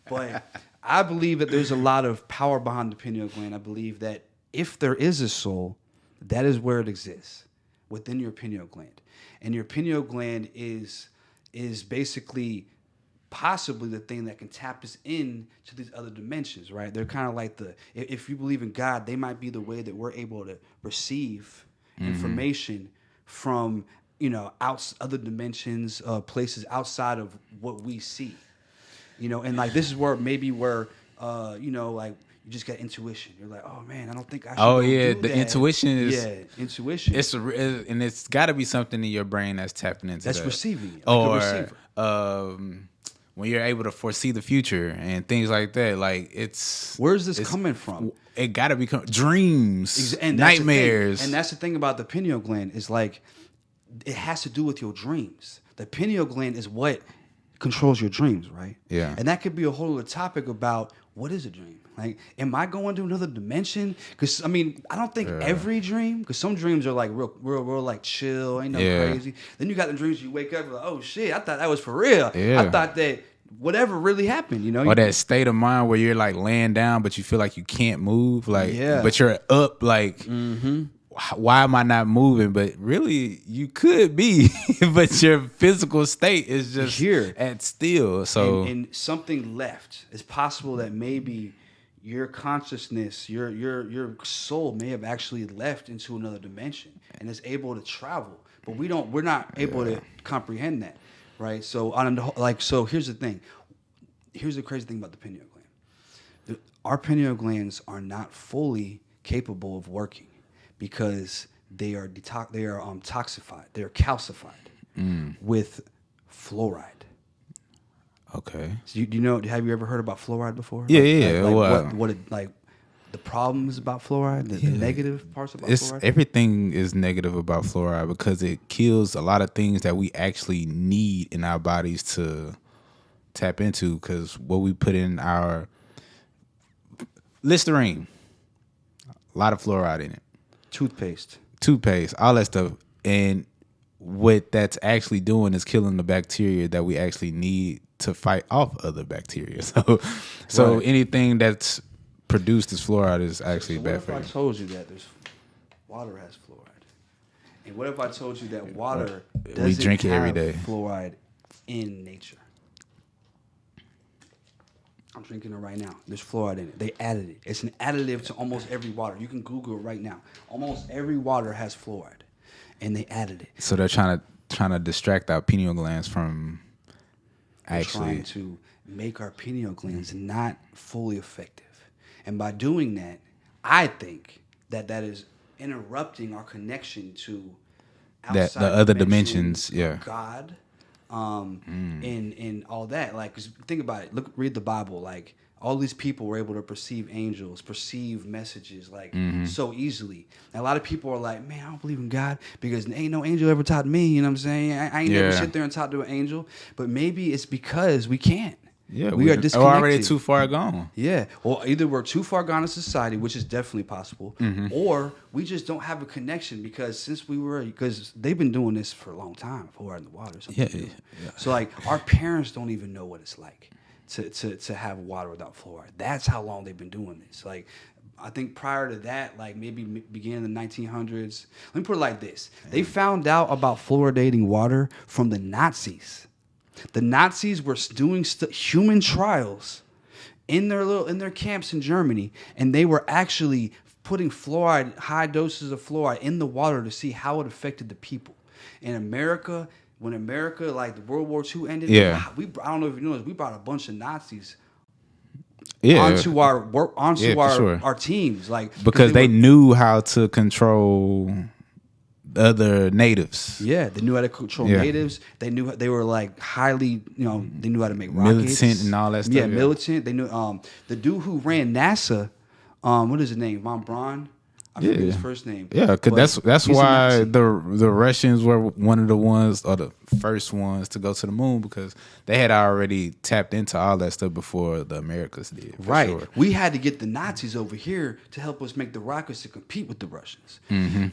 Speaker 1: But I believe that there's a lot of power behind the pineal gland. I believe that if there is a soul, that is where it exists, within your pineal gland, and your pineal gland is basically possibly the thing that can tap us in to these other dimensions, right? They're kind of like if you believe in God, they might be the way that we're able to receive information from other dimensions, places outside of what we see. And like this is where like you just get intuition. You're like, oh man, I don't think I should.
Speaker 2: Oh
Speaker 1: do
Speaker 2: yeah,
Speaker 1: that.
Speaker 2: the intuition is
Speaker 1: intuition.
Speaker 2: And it's got to be something in your brain that's tapping into
Speaker 1: that's
Speaker 2: that.
Speaker 1: Receiving it,
Speaker 2: like
Speaker 1: or
Speaker 2: a receiver. When you're able to foresee the future and things like that, like where's
Speaker 1: this coming from?
Speaker 2: It got to be dreams,
Speaker 1: and
Speaker 2: nightmares,
Speaker 1: and that's the thing about the pineal gland is like it has to do with your dreams. The pineal gland is what controls your dreams, right?
Speaker 2: Yeah.
Speaker 1: And that could be a whole other topic about what is a dream. Like, am I going to another dimension? Because I don't think every dream. Because some dreams are like real like chill, ain't no crazy. Then you got the dreams you wake up like, oh shit, I thought that was for real.
Speaker 2: Yeah.
Speaker 1: I thought that whatever really happened,
Speaker 2: Or that state of mind where you're like laying down, but you feel like you can't move, like, but you're up, like. Why am I not moving? But really, you could be, but your physical state is just
Speaker 1: here
Speaker 2: at still. So
Speaker 1: and something left. It's possible that maybe your consciousness, your soul may have actually left into another dimension and is able to travel. But we're not able to comprehend that, right? So so here's the thing. Here's the crazy thing about the pineal gland. Our pineal glands are not fully capable of working because they are toxified. They're calcified with fluoride.
Speaker 2: Okay.
Speaker 1: So have you ever heard about fluoride before?
Speaker 2: Yeah.
Speaker 1: Like the problems about fluoride, the negative parts about fluoride?
Speaker 2: Everything is negative about fluoride because it kills a lot of things that we actually need in our bodies to tap into, because what we put in our Listerine, a lot of fluoride in it.
Speaker 1: Toothpaste,
Speaker 2: all that stuff. And what that's actually doing is killing the bacteria that we actually need to fight off other bacteria. So anything that's produced as fluoride is actually bad for you.
Speaker 1: What if I told you that water has fluoride? And what if I told you that water doesn't
Speaker 2: drink it every day.
Speaker 1: Fluoride in nature? I'm drinking it right now. There's fluoride in it. They added it. It's an additive to almost every water. You can Google it right now. Almost every water has fluoride, and they added it.
Speaker 2: So they're trying to distract our pineal glands from
Speaker 1: trying to make our pineal glands not fully effective. And by doing that, I think that is interrupting our connection to outside
Speaker 2: the other dimensions,
Speaker 1: God. And all that, like, 'cause think about it. Read the Bible. Like, all these people were able to perceive angels, perceive messages, like so easily. And a lot of people are like, "Man, I don't believe in God because ain't no angel ever taught me." You know what I'm saying? I ain't never sit there and talk to an angel. But maybe it's because we can't.
Speaker 2: Yeah,
Speaker 1: we are disconnected.
Speaker 2: We're already too far gone.
Speaker 1: Yeah, well, either we're too far gone in society, which is definitely possible, or we just don't have a connection because they've been doing this for a long time, fluoride in the water. Yeah. So like our parents don't even know what it's like to have water without fluoride. That's how long they've been doing this. Like, I think prior to that, like maybe beginning in the 1900s. Let me put it like this: they found out about fluoridating water from the Nazis. The Nazis were doing human trials in their camps in Germany, and they were actually putting high doses of fluoride in the water to see how it affected the people. In America, when like the World War II ended, I don't know if you know this, we brought a bunch of Nazis onto our teams, like
Speaker 2: because they knew how to control other natives.
Speaker 1: Yeah, they knew how to control natives. They knew they were like highly, they knew how to make rockets.
Speaker 2: Militant and all that stuff.
Speaker 1: Yeah, militant. They knew the dude who ran NASA, what is his name? Von Braun. I forget his first name.
Speaker 2: Yeah, because that's why the Russians were one of the ones, or the first ones, to go to the moon, because they had already tapped into all that stuff before the Americans did.
Speaker 1: Right.
Speaker 2: Sure.
Speaker 1: We had to get the Nazis over here to help us make the rockets to compete with the Russians.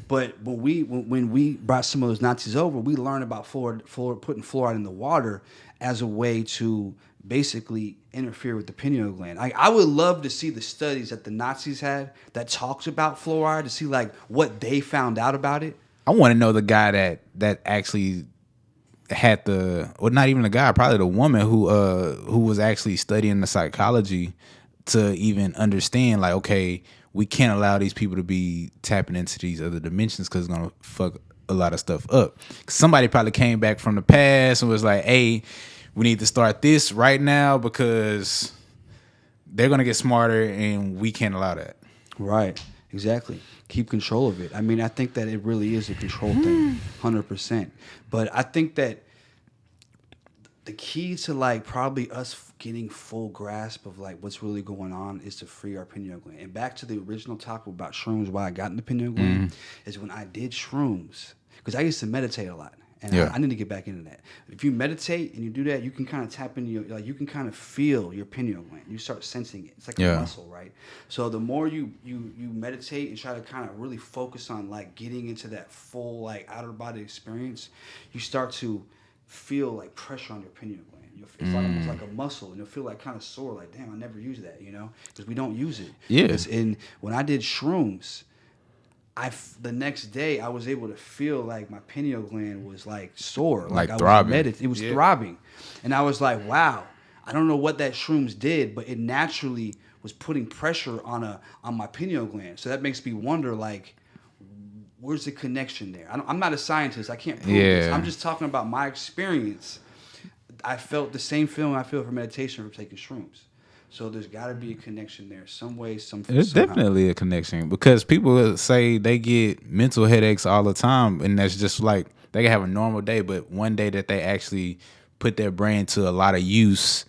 Speaker 1: But when we brought some of those Nazis over, we learned about putting fluoride in the water as a way to basically interfere with the pineal gland. I would love to see the studies that the Nazis had that talks about fluoride, to see like what they found out about it.
Speaker 2: I want to know the guy that actually had not even the guy, probably the woman who was actually studying the psychology to even understand, like, okay, we can't allow these people to be tapping into these other dimensions because it's gonna fuck a lot of stuff up. Somebody probably came back from the past and was like, hey, we need to start this right now because they're gonna get smarter and we can't allow that.
Speaker 1: Right. Exactly. Keep control of it. I mean, I think that it really is a control thing, 100%. But I think that the key to like probably us getting full grasp of like what's really going on is to free our pineal gland. And back to the original topic about shrooms, why I got in the pineal gland is when I did shrooms, because I used to meditate a lot. And I need to get back into that. If you meditate and you do that, you can kind of tap into you can kind of feel your pineal gland. You start sensing it. It's like a muscle, right? So the more you meditate and try to kind of really focus on like getting into that full like outer body experience, you start to feel like pressure on your pineal gland. It's like almost like a muscle, and you'll feel like kind of sore, like damn, I never used that, because we don't use it. And when I did shrooms, the next day I was able to feel like my pineal gland was like sore,
Speaker 2: like
Speaker 1: I
Speaker 2: throbbing.
Speaker 1: It was throbbing, and I was like, wow, I don't know what that shrooms did, but it naturally was putting pressure on my pineal gland. So that makes me wonder, like, where's the connection there? I'm not a scientist. I can't prove this. I'm just talking about my experience. I felt the same feeling I feel for meditation for taking shrooms. So there's got to be a connection there, some way,
Speaker 2: There's definitely a connection, because people say they get mental headaches all the time, and that's just like they can have a normal day, but one day that they actually put their brain to a lot of use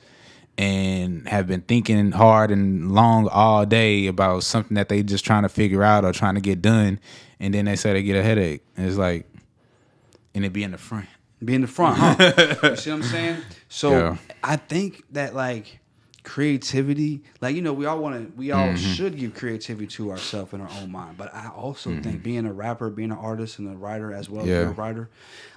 Speaker 2: and have been thinking hard and long all day about something that they just trying to figure out or trying to get done, and then they say they get a headache. And it's like, and it be in the front.
Speaker 1: Be in the front, huh? You see what I'm saying? So I think that like creativity, like we all should give creativity to ourselves in our own mind. But I also think being a rapper, being an artist, and a writer as well, as a writer,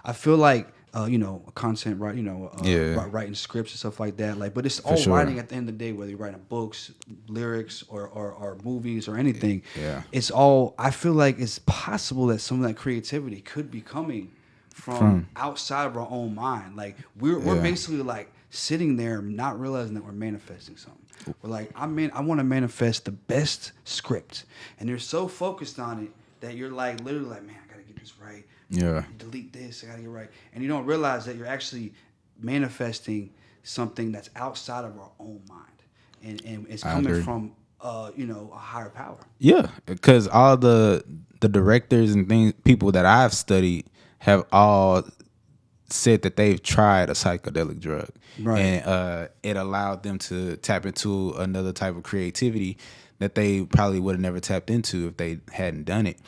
Speaker 1: I feel like a content writing scripts and stuff like that. Like, but it's all writing at the end of the day, whether you're writing books, lyrics, or movies or anything. Yeah, it's all. I feel like it's possible that some of that creativity could be coming from outside of our own mind. Like we're basically like sitting there not realizing that we're manifesting something. We're like, I want to manifest the best script, and you're so focused on it that you're like literally like, man, I gotta get this right. Delete this, I gotta get right. And you don't realize that you're actually manifesting something that's outside of our own mind, and it's coming from a higher power. Yeah,
Speaker 2: because all the directors and people that I've studied have all said that they've tried a psychedelic drug, and it allowed them to tap into another type of creativity that they probably would have never tapped into if they hadn't done it.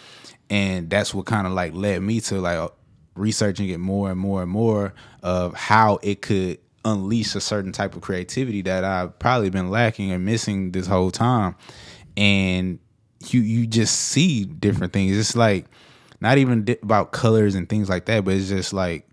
Speaker 2: And that's what kind of like led me to like researching it more and more and more of how it could unleash a certain type of creativity that I've probably been lacking and missing this whole time. And you just see different things. It's like not even about colors and things like that, but it's just like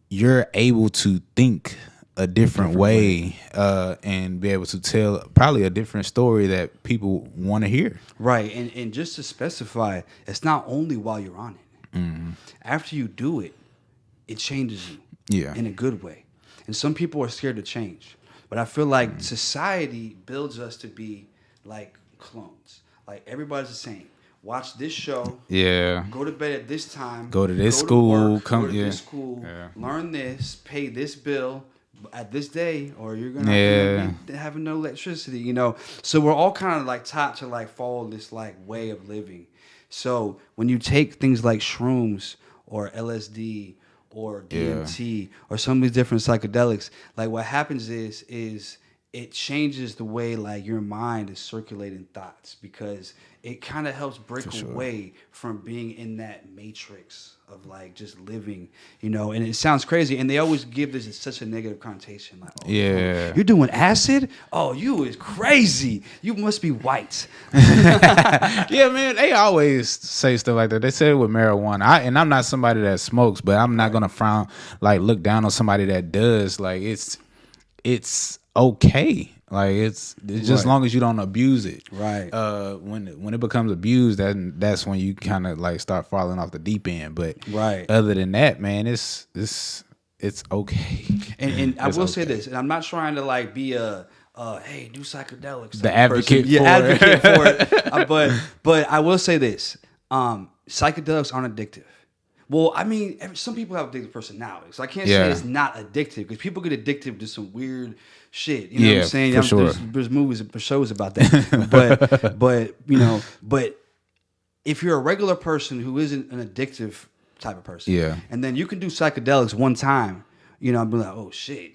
Speaker 2: you're able to think a different way and be able to tell probably a different story that people want to hear.
Speaker 1: Right. And just to specify, it's not only while you're on it. Mm-hmm. After you do it, it changes you in a good way. And some people are scared to change. But I feel like society builds us to be like clones. Like everybody's the same. Watch this show. Yeah. Go to bed at this time.
Speaker 2: Go to this school.
Speaker 1: Go to this school. Yeah. Learn this. Pay this bill at this day, or you're gonna be having no electricity. So we're all kind of like taught to like follow this like way of living. So when you take things like shrooms or LSD or DMT or some of these different psychedelics, like what happens is it changes the way like your mind is circulating thoughts, because it kind of helps break away from being in that matrix of like just living, and it sounds crazy. And they always give this such a negative connotation. Like, you're doing acid? Oh, you is crazy. You must be white.
Speaker 2: Yeah, man. They always say stuff like that. They say it with marijuana. And I'm not somebody that smokes, but I'm not going to look down on somebody that does. Like it's okay. Like it's just as long as you don't abuse it.
Speaker 1: Right.
Speaker 2: When it becomes abused, that's when you kind of like start falling off the deep end. But other than that, man, it's okay.
Speaker 1: And I will say this, and I'm not trying to like be a hey, do psychedelics.
Speaker 2: The advocate
Speaker 1: yeah,
Speaker 2: for
Speaker 1: advocate for it. But I will say this: psychedelics aren't addictive. Well, I mean, some people have addictive personalities, so I can't say it's not addictive because people get addicted to some weird shit. You know what I'm saying?
Speaker 2: For sure.
Speaker 1: There's movies and shows about that. but if you're a regular person who isn't an addictive type of person, and then you can do psychedelics one time. I'll be like, oh shit,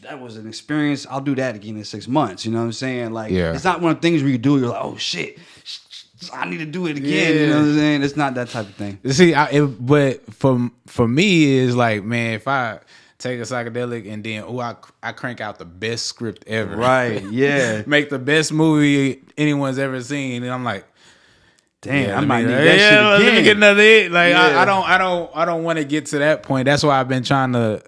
Speaker 1: that was an experience. I'll do that again in 6 months. You know what I'm saying? Like, it's not one of the things where you do. You're like, oh shit, I need to do it again. You know what I'm saying? It's not that type of thing.
Speaker 2: See, but for me, is like, man, if I take a psychedelic and then I crank out the best script ever,
Speaker 1: right? Yeah,
Speaker 2: make the best movie anyone's ever seen, and I'm like,
Speaker 1: damn, I might need that shit again.
Speaker 2: Let me get another hit. Like, I don't want to get to that point. That's why I've been trying to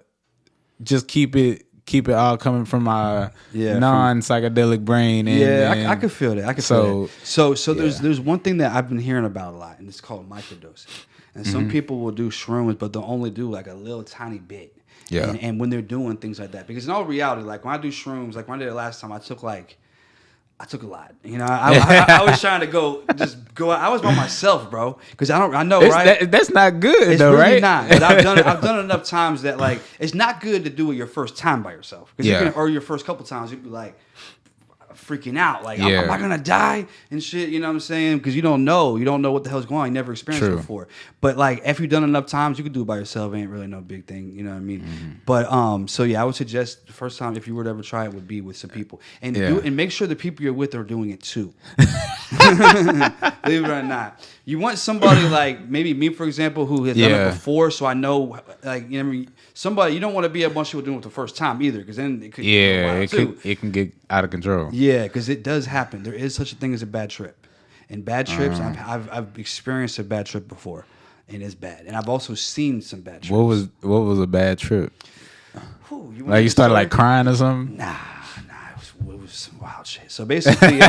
Speaker 2: just keep it all coming from my non-psychedelic brain. And,
Speaker 1: I could feel that. I could feel that. So there's one thing that I've been hearing about a lot, and it's called microdosing. And some people will do shrooms, but they'll only do like a little tiny bit. Yeah. And when they're doing things like that, because in all reality, like when I do shrooms, like when I did it last time, I took a lot. I was trying to go out. I was by myself, bro, because I know, right?
Speaker 2: That's not good,
Speaker 1: it's
Speaker 2: though,
Speaker 1: really
Speaker 2: right?
Speaker 1: Not. But I've done it enough times that like it's not good to do it your first time by yourself, or your first couple times you'd be like freaking out, like am I gonna die and shit? You know what I'm saying? Because you don't know what the hell's going on. You never experienced it before. But like if you've done it enough times, you can do it by yourself. It ain't really no big thing. You know what I mean? Mm-hmm. But so yeah, I would suggest the first time if you were to ever try it would be with some people, and and make sure the people you're with are doing it too. Believe it or not, you want somebody like maybe me, for example, who has done it before, so I know like somebody. You don't want to be a bunch of people doing it the first time either, because then it could
Speaker 2: it can get out of control.
Speaker 1: Yeah, because it does happen. There is such a thing as a bad trip, and bad trips. I've experienced a bad trip before, and it's bad. And I've also seen some bad trips.
Speaker 2: What was a bad trip?
Speaker 1: You
Speaker 2: started like crying or something?
Speaker 1: Nah, it was some wild shit. So basically,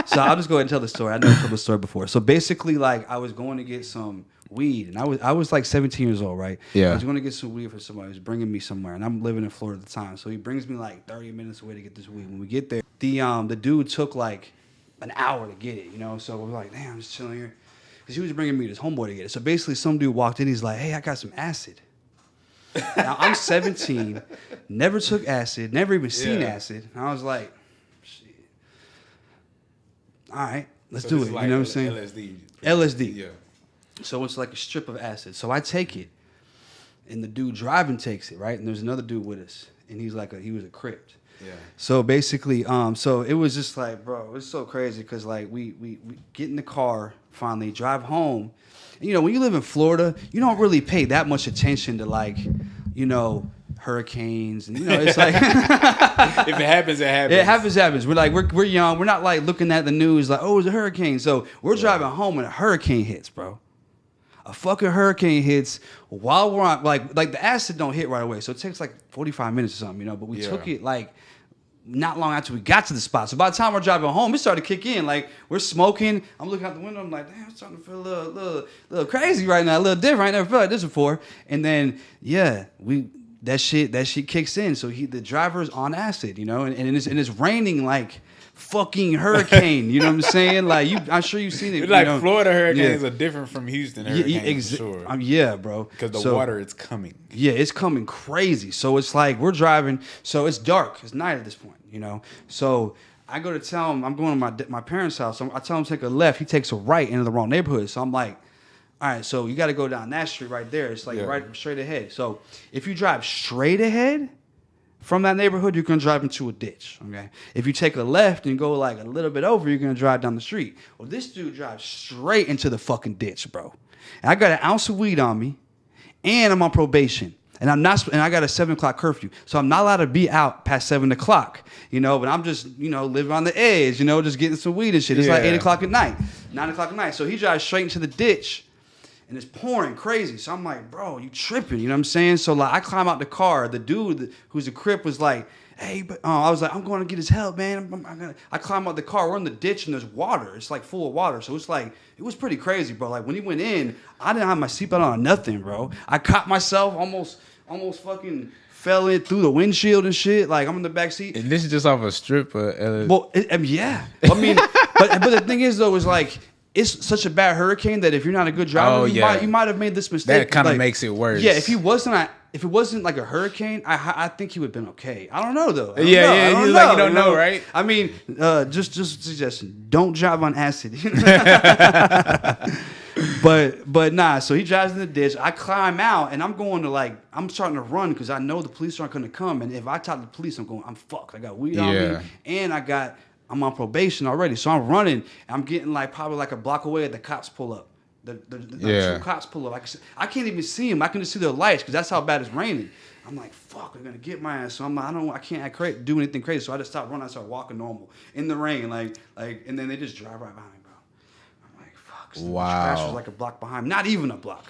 Speaker 1: so I'll just go ahead and tell the story. I never told the story before. So basically, like I was going to get some weed, and I was like 17 years old, right?
Speaker 2: Yeah.
Speaker 1: I was going to get some weed for somebody who was bringing me somewhere, and I'm living in Florida at the time. So he brings me like 30 minutes away to get this weed. When we get there, the dude took like an hour to get it, So we're like, damn, I'm just chilling here, because he was bringing me this homeboy to get it. So basically, some dude walked in. He's like, hey, I got some acid. Now I'm 17, never took acid, never even seen acid. And I was like, shit. All right, let's do it. Like, you know what I'm saying? LSD. Yeah. So it's like a strip of acid. So I take it, and the dude driving takes it, right? And there's another dude with us, and he was a Crip. Yeah. So basically, so it was just like, bro, it was so crazy because like we get in the car, finally drive home. And, when you live in Florida, you don't really pay that much attention to like, hurricanes, and it's like
Speaker 2: if it happens, it happens.
Speaker 1: It happens. We're young. We're not like looking at the news like, oh, it's a hurricane. So we're driving home and a hurricane hits, bro. A fucking hurricane hits while we're on like the acid don't hit right away. So it takes like 45 minutes or something, But we took it like not long after we got to the spot. So by the time we're driving home, it started to kick in. Like we're smoking. I'm looking out the window. I'm like, damn, I'm starting to feel a little crazy right now, a little different. I never felt like this before. And then that shit kicks in. So the driver's on acid, and it's raining like fucking hurricane. You know what I'm saying? Like I'm sure you've seen it.
Speaker 2: Like Florida hurricanes are different from Houston hurricanes for sure.
Speaker 1: Yeah, bro.
Speaker 2: Because the water is coming.
Speaker 1: Yeah, it's coming crazy. So it's like we're driving. So it's dark. It's night at this point. So I go to tell him I'm going to my parents' house. So I tell him to take a left. He takes a right into the wrong neighborhood. So I'm like, all right, so you got to go down that street right there. It's like right straight ahead. So if you drive straight ahead from that neighborhood, you're going to drive into a ditch, okay? If you take a left and go like a little bit over, you're going to drive down the street. Well, this dude drives straight into the fucking ditch, bro. And I got an ounce of weed on me, and I'm on probation. And I got a 7 o'clock curfew. So I'm not allowed to be out past 7 o'clock, but I'm just, living on the edge, just getting some weed and shit. It's like 8 o'clock at night, 9 o'clock at night. So he drives straight into the ditch. And it's pouring crazy. So I'm like, bro, you tripping. You know what I'm saying? So like I climb out the car. The dude who's a Crip was like, hey, but I was like, I'm going to get his help, man. I climb out the car. We're in the ditch and there's water. It's like full of water. So it's like, it was pretty crazy, bro. Like when he went in, I didn't have my seatbelt on or nothing, bro. I caught myself almost fucking fell in through the windshield and shit. Like I'm in the back seat.
Speaker 2: And this is just off a strip.
Speaker 1: Well, yeah. I mean, but the thing is though, is like it's such a bad hurricane that if you're not a good driver, you might have made this mistake.
Speaker 2: That kind of
Speaker 1: like,
Speaker 2: makes it worse.
Speaker 1: Yeah, if it wasn't like a hurricane, I think he would have been okay. I don't know though.
Speaker 2: You don't know, right?
Speaker 1: I mean, just a suggestion: don't drive on acid. But nah. So he drives in the ditch. I climb out and I'm going to I'm starting to run because I know the police aren't going to come. And if I talk to the police, I'm fucked. I got weed on me and I'm on probation already. So I'm running. I'm getting probably a block away. The cops pull up. The two cops pull up. I can't even see them. I can just see their lights because that's how bad it's raining. I'm like, fuck, they're gonna get my ass. So I'm like, I can't do anything crazy. So I just stopped running. I started walking normal in the rain, and then they just drive right behind me, bro. I'm like, fuck. So
Speaker 2: wow.
Speaker 1: The trash was like a block behind me, not even a block.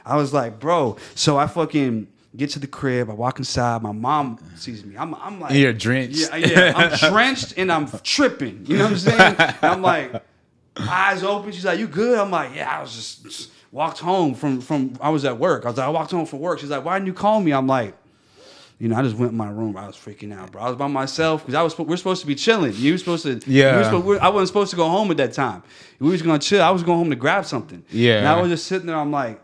Speaker 1: I was like, bro. So I fucking get to the crib. I walk inside. My mom sees me. I'm like,
Speaker 2: you're drenched.
Speaker 1: Yeah. I'm drenched and I'm tripping. You know what I'm saying? And I'm like, eyes open. She's like, you good? I'm like, yeah. I was just walked home from. I was at work. I walked home from work. She's like, why didn't you call me? I'm like, I just went in my room. I was freaking out, bro. I was by myself because we're supposed to be chilling. You were supposed to.
Speaker 2: Yeah.
Speaker 1: I wasn't supposed to go home at that time. We was gonna chill. I was going home to grab something.
Speaker 2: Yeah.
Speaker 1: And I was just sitting there. I'm like,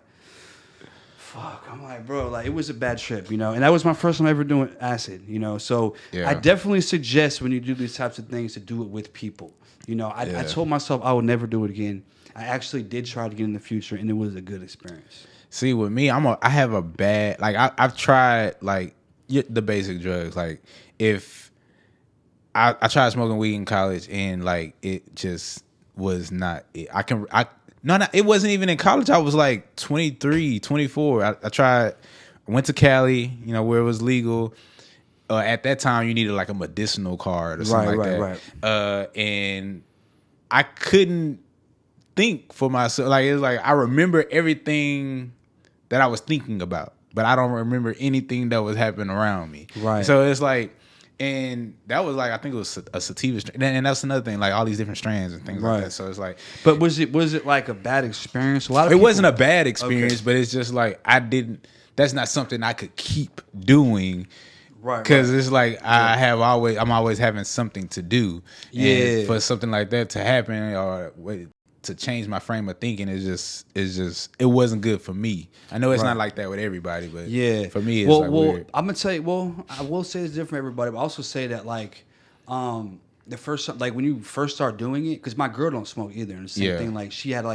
Speaker 1: fuck. I'm like, bro. It was a bad trip, and that was my first time ever doing acid. So I definitely suggest when you do these types of things to do it with people. I told myself I would never do it again. I actually did try to get in the future, and it was a good experience.
Speaker 2: See, with me, I have a bad I've tried the basic drugs. If I tried smoking weed in college, and it just was not it. It wasn't even in college. I was 23, 24. I went to Cali, where it was legal. At that time, you needed a medicinal card or something that. Right. And I couldn't think for myself. It was I remember everything that I was thinking about, but I don't remember anything that was happening around me.
Speaker 1: Right.
Speaker 2: So it's and that was I think it was a sativa strain, and that's another thing, all these different strands and things like that. So it's
Speaker 1: but was it a bad experience? A lot of
Speaker 2: it wasn't a bad experience, but it's just I didn't. That's not something I could keep doing. Right, because it's I'm always having something to do.
Speaker 1: Yeah,
Speaker 2: and for something like that to happen or to change my frame of thinking is just it wasn't good for me. I know it's not like that with everybody, but for me it's weird.
Speaker 1: I'm gonna tell you. Well, I will say it's different for everybody, but I also say that the first when you first start doing it, because my girl don't smoke either, and the same thing. She had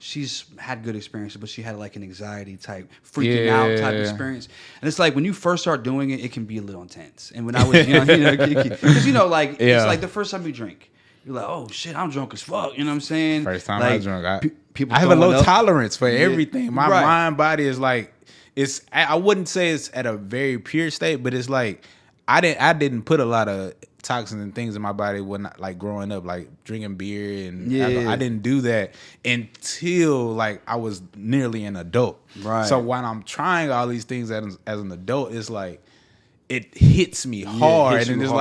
Speaker 1: she's had good experiences, but she had an anxiety type, freaking out type experience. And it's when you first start doing it, it can be a little intense. And when I was young, because it's the first time you drink, you're like, oh shit, I'm drunk as fuck. You know what I'm saying?
Speaker 2: First time I drunk,
Speaker 1: people
Speaker 2: I have a low tolerance for everything. My mind, body is it's. I wouldn't say it's at a very pure state, but it's I didn't put a lot of toxins and things in my body when growing up, drinking beer and I didn't do that until I was nearly an adult.
Speaker 1: Right.
Speaker 2: So when I'm trying all these things as an adult, it's it hits me hard, and it's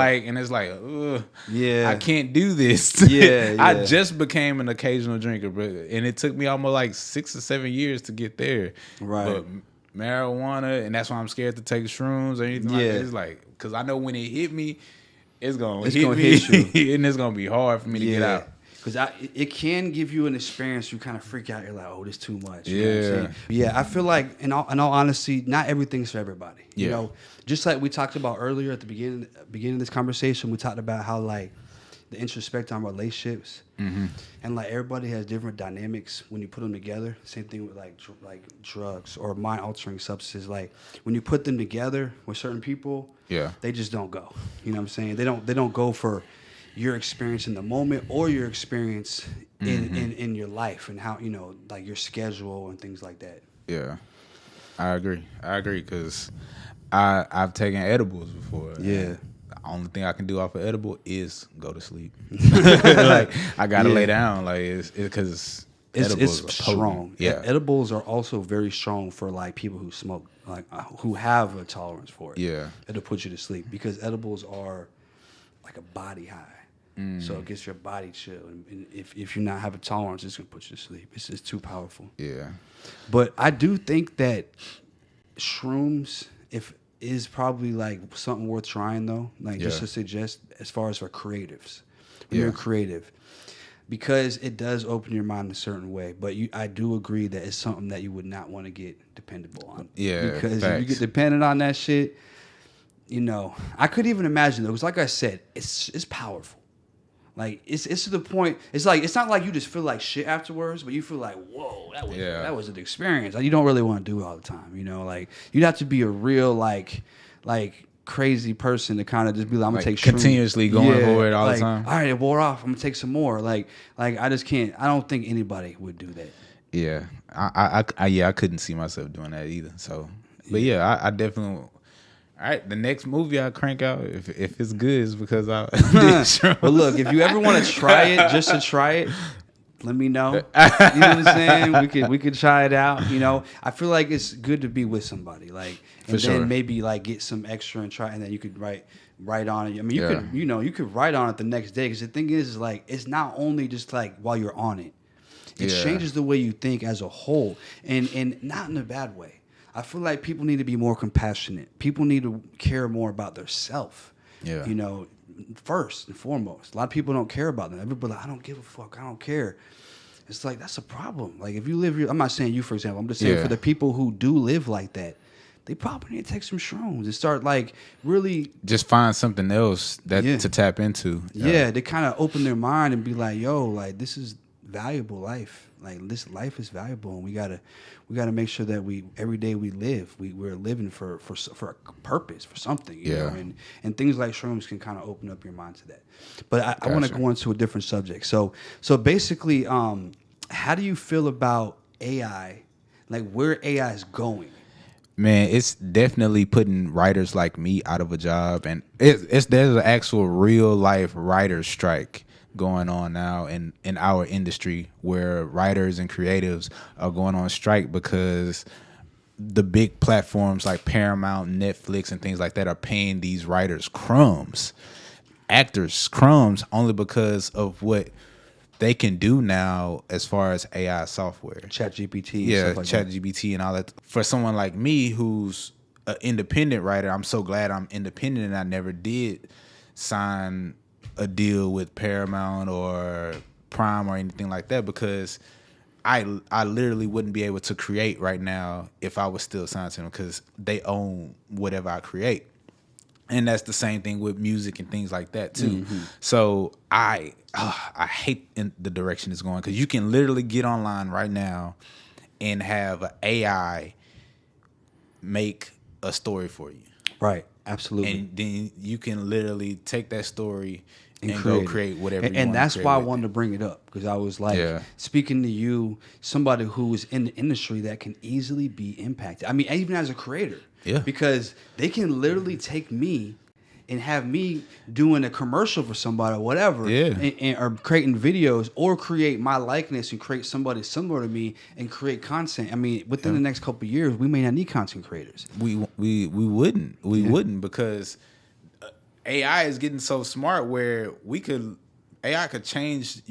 Speaker 2: ugh, I can't do this. I just became an occasional drinker, and it took me almost 6 or 7 years to get there.
Speaker 1: Right.
Speaker 2: But marijuana, and that's why I'm scared to take shrooms or anything like that. It's because I know when it hit me, it's gonna hit you, and it's gonna be hard for me to get out.
Speaker 1: Because it can give you an experience. You kind of freak out. You're like, oh, this is too much. You know what I'm saying? Yeah, I feel in all honesty, not everything's for everybody. You just like we talked about earlier at the beginning of this conversation, we talked about how the introspect on relationships, and everybody has different dynamics when you put them together. Same thing with drugs or mind altering substances. When you put them together with certain people, they just don't go. You know what I'm saying? They don't go for your experience in the moment or your experience in your life and how your schedule and things like that.
Speaker 2: Yeah, I agree because I've taken edibles before.
Speaker 1: Yeah.
Speaker 2: The only thing I can do off of edible is go to sleep. I gotta lay down. It's because
Speaker 1: it's strong. Yeah, edibles are also very strong for people who smoke, who have a tolerance for it. Yeah, it'll put you to sleep because edibles are a body high. So it gets your body chill, and if you not have a tolerance, it's gonna put you to sleep. It's too powerful.
Speaker 2: Yeah,
Speaker 1: but I do think that shrooms, if is probably like something worth trying though. Like just
Speaker 2: Yeah.
Speaker 1: to suggest as far as for creatives. When
Speaker 2: Yeah.
Speaker 1: you're creative. Because it does open your mind in a certain way. But I do agree that it's something that you would not want to get dependable on.
Speaker 2: Yeah,
Speaker 1: Because if you
Speaker 2: facts.
Speaker 1: get dependent on that shit, you know, I couldn't even imagine though. Because like I said, it's powerful. Like it's to the point. It's like it's not like you just feel like shit afterwards, but you feel like whoa, that was an experience. Like, you don't really want to do it all the time, you know. Like you'd have to be a real like crazy person to kind of just be like, I'm gonna take
Speaker 2: continuously
Speaker 1: shrooms.
Speaker 2: going for it all
Speaker 1: like,
Speaker 2: the time.
Speaker 1: All right, it wore off. I'm gonna take some more. Like I just can't. I don't think anybody would do that.
Speaker 2: Yeah, I couldn't see myself doing that either. So, but yeah, I definitely. All right, the next movie I crank out, if it's good, is because I.
Speaker 1: Well, look, if you ever want to try it, just to try it, let me know. You know what I'm saying? We could try it out. You know, I feel like it's good to be with somebody, like, and then maybe like get some extra and try, and then you could write on it. I mean, you could write on it the next day, because the thing is like it's not only just like while you're on it, it changes the way you think as a whole, and not in a bad way. I feel like people need to be more compassionate. People need to care more about their self.
Speaker 2: Yeah.
Speaker 1: You know, first and foremost. A lot of people don't care about them. Everybody like, I don't give a fuck. I don't care. It's like, that's a problem. Like, if you live I'm not saying you, for example. I'm just saying for the people who do live like that, they probably need to take some shrooms and start like really
Speaker 2: just find something else to tap into.
Speaker 1: Yeah, they kind of open their mind and be like, yo, like, this is valuable life. Like, this life is valuable, and we gotta make sure that every day we live, we're living for a purpose, for something. You know? And things like shrooms can kind of open up your mind to that. But I want to go into a different subject. So basically, how do you feel about AI? Like, where AI is going?
Speaker 2: Man, it's definitely putting writers like me out of a job, and there's an actual real life writer's strike going on now in our industry, where writers and creatives are going on strike because the big platforms like Paramount, Netflix, and things like that are paying these writers crumbs, actors crumbs, only because of what they can do now as far as AI software.
Speaker 1: ChatGPT.
Speaker 2: Yeah,
Speaker 1: like
Speaker 2: ChatGPT and all that. For someone like me who's an independent writer, I'm so glad I'm independent and I never did sign a deal with Paramount or Prime or anything like that, because I literally wouldn't be able to create right now if I was still signed to them, because they own whatever I create. And that's the same thing with music and things like that too. Mm-hmm. So I hate the direction it's going, because you can literally get online right now and have an AI make a story for you.
Speaker 1: Right, absolutely.
Speaker 2: And then you can literally take that story and go create whatever you want.
Speaker 1: And that's why I wanted to bring it up, because I was like, speaking to you, somebody who is in the industry that can easily be impacted. I mean, even as a creator. Yeah. Because they can literally take me and have me doing a commercial for somebody or whatever, or creating videos, or create my likeness and create somebody similar to me and create content. I mean, within the next couple of years, we may not need content creators.
Speaker 2: We wouldn't, because AI is getting so smart where AI could change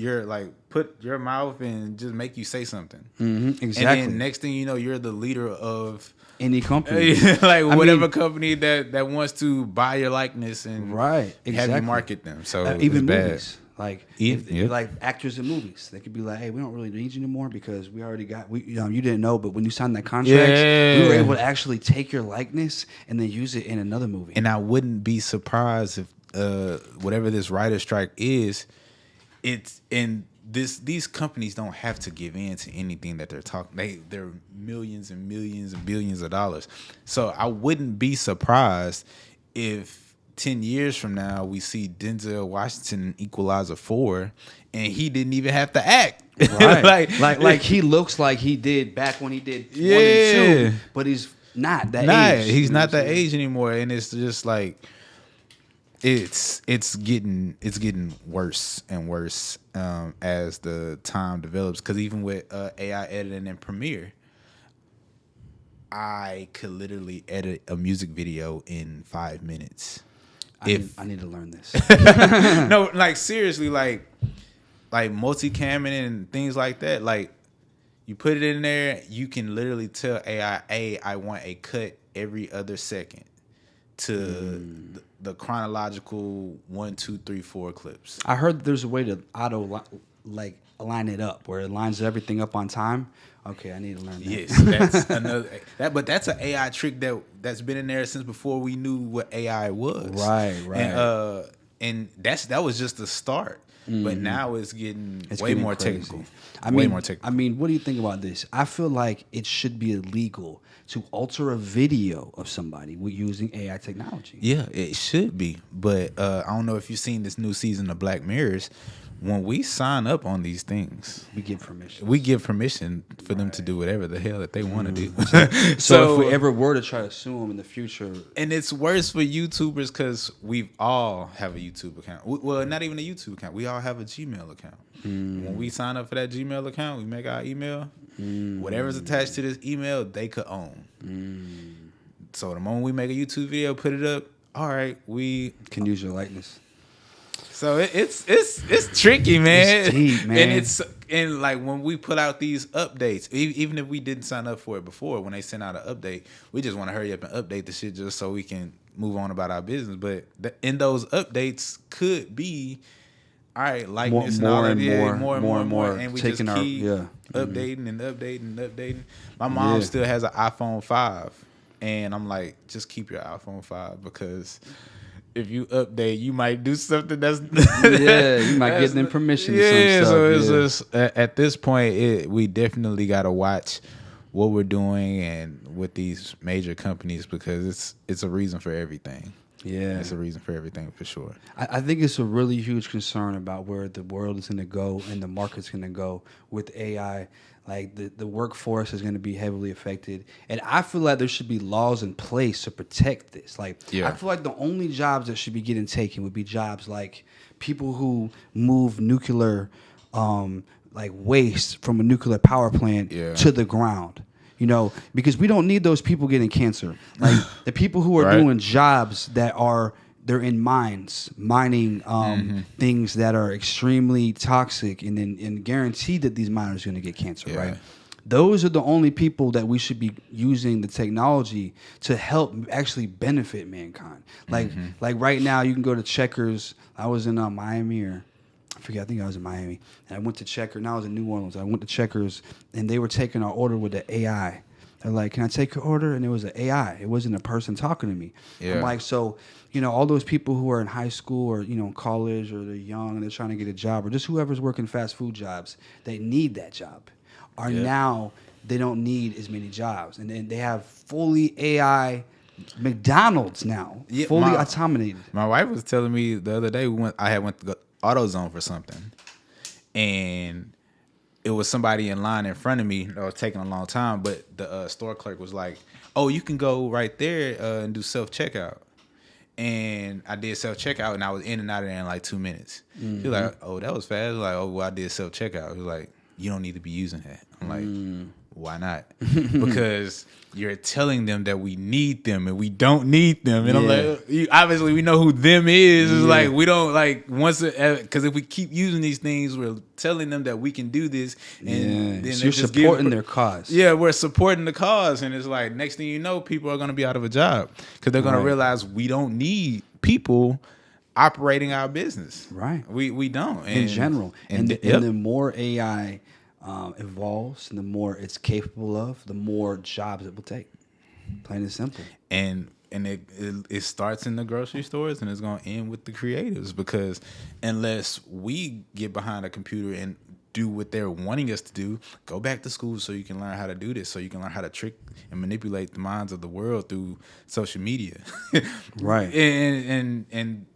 Speaker 2: put your mouth and just make you say something.
Speaker 1: Mm-hmm, exactly.
Speaker 2: And then next thing you know, you're the leader of
Speaker 1: any company,
Speaker 2: whatever company that wants to buy your likeness and
Speaker 1: have you
Speaker 2: market them. So
Speaker 1: even movies, like like actors in movies, they could be like, "Hey, we don't really need you anymore because we already got you didn't know, but when you signed that contract, we were able to actually take your likeness and then use it in another movie."
Speaker 2: And I wouldn't be surprised if whatever this writer strike is, these companies don't have to give in to anything that they're talking. They're millions and millions and billions of dollars. So I wouldn't be surprised if 10 years from now we see Denzel Washington in Equalizer 4 and he didn't even have to act.
Speaker 1: Right. like he looks like he did back when he did 1 and 2, but he's not that age.
Speaker 2: He's not that age anymore, and it's just like it's getting worse and worse as the time develops. Because even with AI editing and Premiere, I could literally edit a music video in 5 minutes.
Speaker 1: I need to learn this.
Speaker 2: No, like seriously, like multicamming and things like that. Like, you put it in there, you can literally tell AI, "Hey, I want a cut every other second." to the chronological 1, 2, 3, 4 clips.
Speaker 1: I heard there's a way to line it up where it lines everything up on time. Okay, I need to learn that.
Speaker 2: Yes, that's another. But that's an AI trick that's been in there since before we knew what AI was.
Speaker 1: Right.
Speaker 2: And that was just the start. But now it's getting way more
Speaker 1: crazy.
Speaker 2: technical.
Speaker 1: Way
Speaker 2: more technical.
Speaker 1: I mean, what do you think about this? I feel like it should be illegal to alter a video of somebody with using AI technology.
Speaker 2: Yeah, it should be. But I don't know if you've seen this new season of Black Mirrors. When we sign up on these things,
Speaker 1: we give permission.
Speaker 2: We give permission for them to do whatever the hell that they want to do.
Speaker 1: So if we ever were to try to sue them in the future,
Speaker 2: and it's worse for YouTubers because we all have a YouTube account. Well, not even a YouTube account. We all have a Gmail account. When we sign up for that Gmail account, we make our email. Whatever's attached to this email, they could own. So the moment we make a YouTube video, put it up. All right, we
Speaker 1: can use your likeness.
Speaker 2: So it's tricky, man.
Speaker 1: It's deep, man.
Speaker 2: And like when we put out these updates, even if we didn't sign up for it before, when they send out an update, we just want to hurry up and update the shit just so we can move on about our business. But in those updates could be, all right, likeness more and more, and we just keep updating and updating and updating. My mom still has an iPhone 5, and I'm like, just keep your iPhone 5 because if you update, you might do something that's
Speaker 1: you might get them permission.
Speaker 2: Yeah, so it's just at this point, we definitely got to watch what we're doing and with these major companies because it's a reason for everything. Yeah, it's a reason for everything for sure.
Speaker 1: I think it's a really huge concern about where the world is going to go and the market's going to go with AI. Like the workforce is going to be heavily affected, and I feel like there should be laws in place to protect this. I feel like the only jobs that should be getting taken would be jobs like people who move nuclear, waste from a nuclear power plant to the ground. You know, because we don't need those people getting cancer. Like the people who are doing jobs that they're in mines, mining things that are extremely toxic and guaranteed that these miners are going to get cancer, right? Those are the only people that we should be using the technology to help actually benefit mankind. Like right now, you can go to Checkers. I was in Miami or I forget. I think I was in Miami, and I went to Checkers. Now I was in New Orleans. I went to Checkers, and they were taking our order with the AI. They're like, "Can I take your order?" And it was an AI. It wasn't a person talking to me. Yeah. I'm like, so all those people who are in high school or college or they're young and they're trying to get a job or just whoever's working fast food jobs, they need that job. Now they don't need as many jobs, and then they have fully AI McDonald's now, fully automated.
Speaker 2: My wife was telling me the other day I went to AutoZone for something, and it was somebody in line in front of me that was taking a long time, but the store clerk was like, "Oh, you can go right there and do self-checkout." And I did self-checkout, and I was in and out of there in like 2 minutes. He was like, "Oh, that was fast." I was like, "Oh, well, I did self-checkout." He was like, "You don't need to be using that." I'm like, why not? Because you're telling them that we need them and we don't need them. And I'm like, obviously we know who them is. It's like, we don't because if we keep using these things, we're telling them that we can do this. And then
Speaker 1: so you're supporting their cause.
Speaker 2: Yeah, we're supporting the cause. And it's like, next thing you know, people are going to be out of a job because they're going to realize we don't need people operating our business.
Speaker 1: Right.
Speaker 2: We don't.
Speaker 1: In general. And the more AI evolves and the more it's capable of, the more jobs it will take. Plain and simple.
Speaker 2: And it starts in the grocery stores and it's going to end with the creatives because unless we get behind a computer and do what they're wanting us to do, go back to school so you can learn how to do this, so you can learn how to trick and manipulate the minds of the world through social media.
Speaker 1: Right.
Speaker 2: And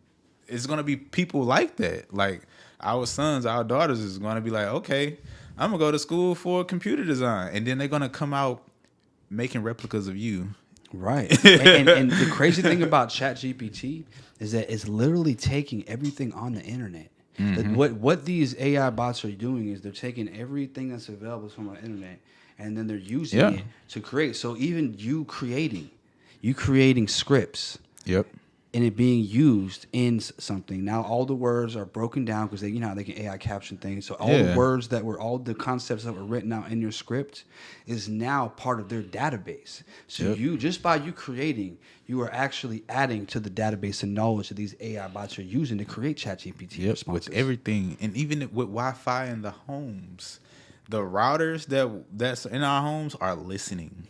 Speaker 2: it's going to be people like that. Like our sons, our daughters is going to be like, okay, I'm going to go to school for computer design. And then they're going to come out making replicas of you.
Speaker 1: Right. and the crazy thing about ChatGPT is that it's literally taking everything on the internet. Mm-hmm. What these AI bots are doing is they're taking everything that's available from the internet and then they're using it to create. So even you creating scripts.
Speaker 2: Yep.
Speaker 1: and it being used in something. Now all the words are broken down because they how they can AI caption things. So all the words that were all the concepts that were written out in your script is now part of their database. So you just by you creating, you are actually adding to the database and knowledge that these AI bots are using to create ChatGPT responses.
Speaker 2: With everything, and even with Wi-Fi in the homes, the routers that's in our homes are listening.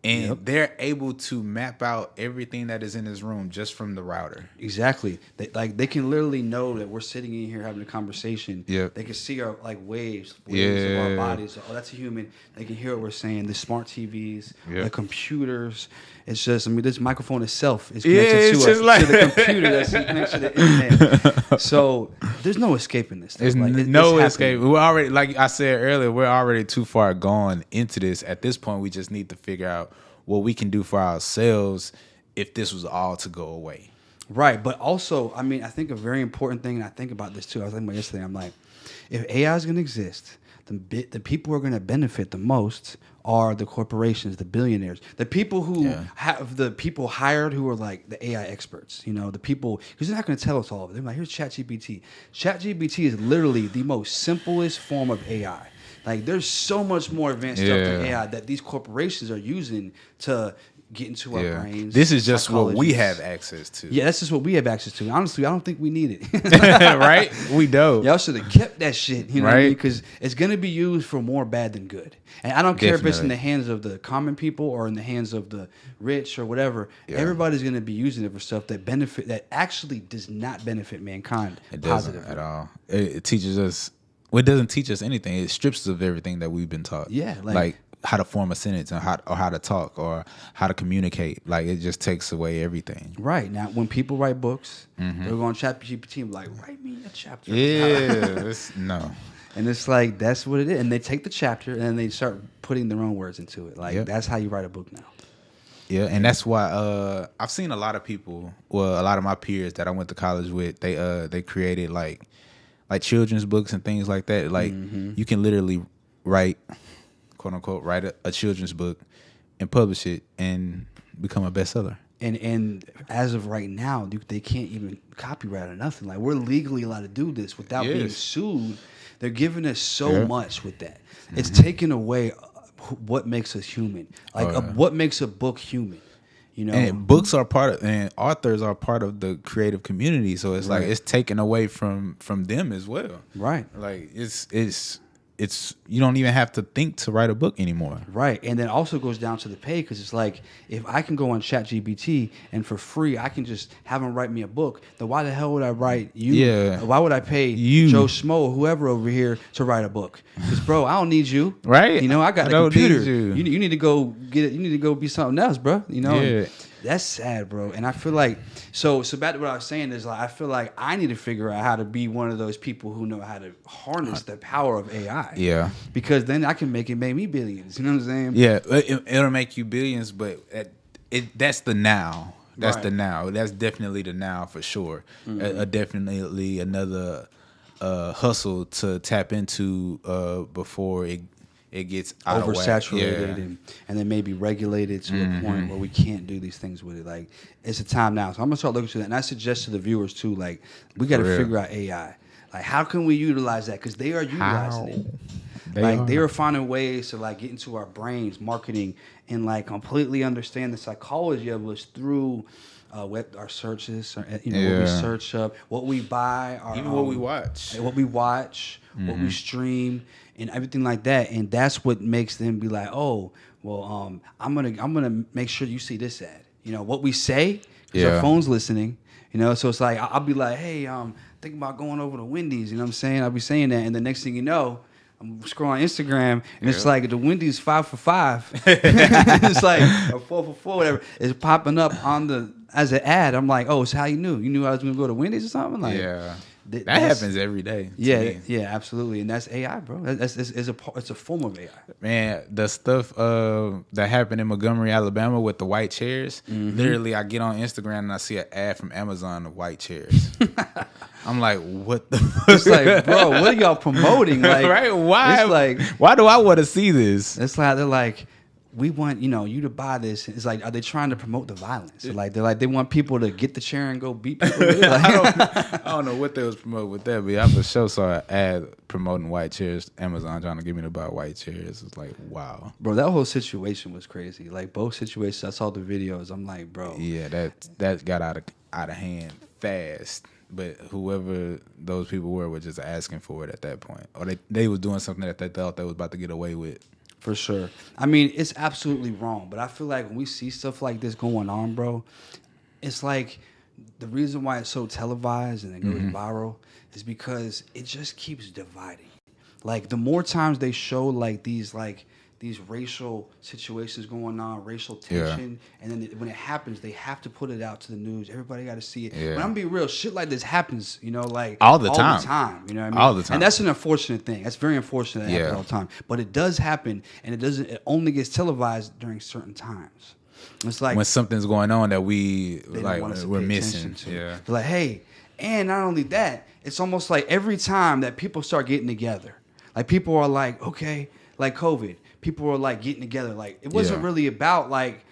Speaker 2: And they're able to map out everything that is in this room just from the router.
Speaker 1: Exactly. They can literally know that we're sitting in here having a conversation.
Speaker 2: Yep.
Speaker 1: They can see our waves of our bodies. Oh, that's a human. They can hear what we're saying. The smart TVs, the computers. It's just, this microphone itself is connected to the computer that's connected to the internet. So there's no escaping this.
Speaker 2: There's no escape. We're already, like I said earlier, we're already too far gone into this. At this point, we just need to figure out what we can do for ourselves if this was all to go away.
Speaker 1: Right. But also, I think a very important thing, and I think about this too. I was thinking about yesterday. I'm like, if AI is going to exist, the people who are going to benefit the most are the corporations, the billionaires, the people who have the people hired who are like the AI experts, the people, because they're not going to tell us all of it. They're like, here's ChatGPT. ChatGPT is literally the most simplest form of AI. Like, there's so much more advanced stuff than AI that these corporations are using to get into our brains.
Speaker 2: This is just what we have access to.
Speaker 1: Yeah, that's just what we have access to. Honestly, I don't think we need it.
Speaker 2: Right? We don't.
Speaker 1: Y'all should have kept that shit, you know what I mean? Because it's going to be used for more bad than good. And I don't care if it's in the hands of the common people or in the hands of the rich or whatever. Yeah. Everybody's going to be using it for stuff that actually does not benefit mankind positively.
Speaker 2: At all. It teaches us, it doesn't teach us anything. It strips us of everything that we've been taught.
Speaker 1: Yeah.
Speaker 2: Like how to form a sentence and how to talk or how to communicate. Like, it just takes away everything.
Speaker 1: Right. Now, when people write books, they're going to ChatGPT and be like, write me a chapter.
Speaker 2: Yeah. No.
Speaker 1: And it's like, that's what it is. And they take the chapter and then they start putting their own words into it. Like, that's how you write a book now.
Speaker 2: Yeah, and that's why I've seen a lot of people, a lot of my peers that I went to college with, they created like children's books and things like that. Like, you can literally write, quote unquote, write a children's book and publish it and become a bestseller.
Speaker 1: And as of right now, they can't even copyright or nothing. Like, we're legally allowed to do this without being sued. They're giving us so much with that. It's taking away what makes us human. Like, what makes a book human.
Speaker 2: And books are and authors are part of the creative community. So it's like, it's taken away from them as well. Right. Like, it's you don't even have to think to write a book anymore.
Speaker 1: Right. And then also goes down to the pay, because it's like, if I can go on ChatGPT and for free I can just have them write me a book, then why the hell would I write you? Yeah. Why would I pay you, Joe Schmo, or whoever over here to write a book? Because, bro, I don't need you. Right. I got a computer. You need to go get it. You need to go be something else, bro. Yeah. That's sad, bro. And I feel like, so back to what I was saying is, like, I feel like I need to figure out how to be one of those people who know how to harness the power of AI. Yeah. Because then I can make me billions. You know what I'm saying?
Speaker 2: Yeah. It'll make you billions, but that's the now. That's the now. That's definitely the now for sure. Definitely another hustle to tap into before it gets
Speaker 1: oversaturated and then maybe regulated to a point where we can't do these things with it. Like, it's a time now. So I'm gonna start looking to that. And I suggest to the viewers too, like, we got to figure out AI. Like, how can we utilize that? Because they are utilizing it. They are finding ways to, like, get into our brains, marketing, and, like, completely understand the psychology of us through our searches, what we search up, what we buy,
Speaker 2: even what we watch,
Speaker 1: what we stream, and everything like that. And that's what makes them be like, oh, well, I'm gonna make sure you see this ad. What we say, because our phone's listening. So it's like, I'll be like, hey, think about going over to Wendy's. You know what I'm saying? I'll be saying that, and the next thing you know, I'm scrolling Instagram, and it's like the Wendy's 5 for $5. It's like a 4 for $4, whatever. It's popping up as an ad. I'm like, oh, it's how you knew. You knew I was going to go to Wendy's or something? Like,
Speaker 2: that happens every day.
Speaker 1: Yeah, absolutely. And that's AI, bro. It's a form of AI.
Speaker 2: Man, the stuff that happened in Montgomery, Alabama with the white chairs, literally I get on Instagram and I see an ad from Amazon of white chairs. I'm like, what the fuck?
Speaker 1: It's like, bro, what are y'all promoting? Like,
Speaker 2: right? Why? It's like, why do I want to see this?
Speaker 1: It's like, they're like, we want you to buy this. It's like, are they trying to promote the violence? Like they want people to get the chair and go beat people with it? Like,
Speaker 2: I don't know what they was promoting with that, but I for sure saw an ad promoting white chairs. Amazon trying to get me to buy white chairs. It's like, wow,
Speaker 1: bro, that whole situation was crazy. Like both situations, I saw the videos. I'm like, bro,
Speaker 2: yeah, that got out of hand fast. But whoever those people were just asking for it at that point, or they was doing something that they thought they was about to get away with.
Speaker 1: For sure. I mean, it's absolutely wrong, but I feel like when we see stuff like this going on, bro, it's like the reason why it's so televised and it goes viral is because it just keeps dividing. Like the more times they show like these racial situations going on, racial tension, and then when it happens, they have to put it out to the news. Everybody got to see it.
Speaker 2: Yeah.
Speaker 1: But I'm gonna be real, shit like this happens, like
Speaker 2: all the time.
Speaker 1: You know what I mean?
Speaker 2: All the time.
Speaker 1: And that's an unfortunate thing. That's very unfortunate that it happens all the time. But it does happen, and it only gets televised during certain times. It's like
Speaker 2: when something's going on that we're missing.
Speaker 1: To.
Speaker 2: Yeah.
Speaker 1: They're like, hey, and not only that, it's almost like every time that people start getting together, like people are like, okay, like COVID. People were like getting together. Like it wasn't really about like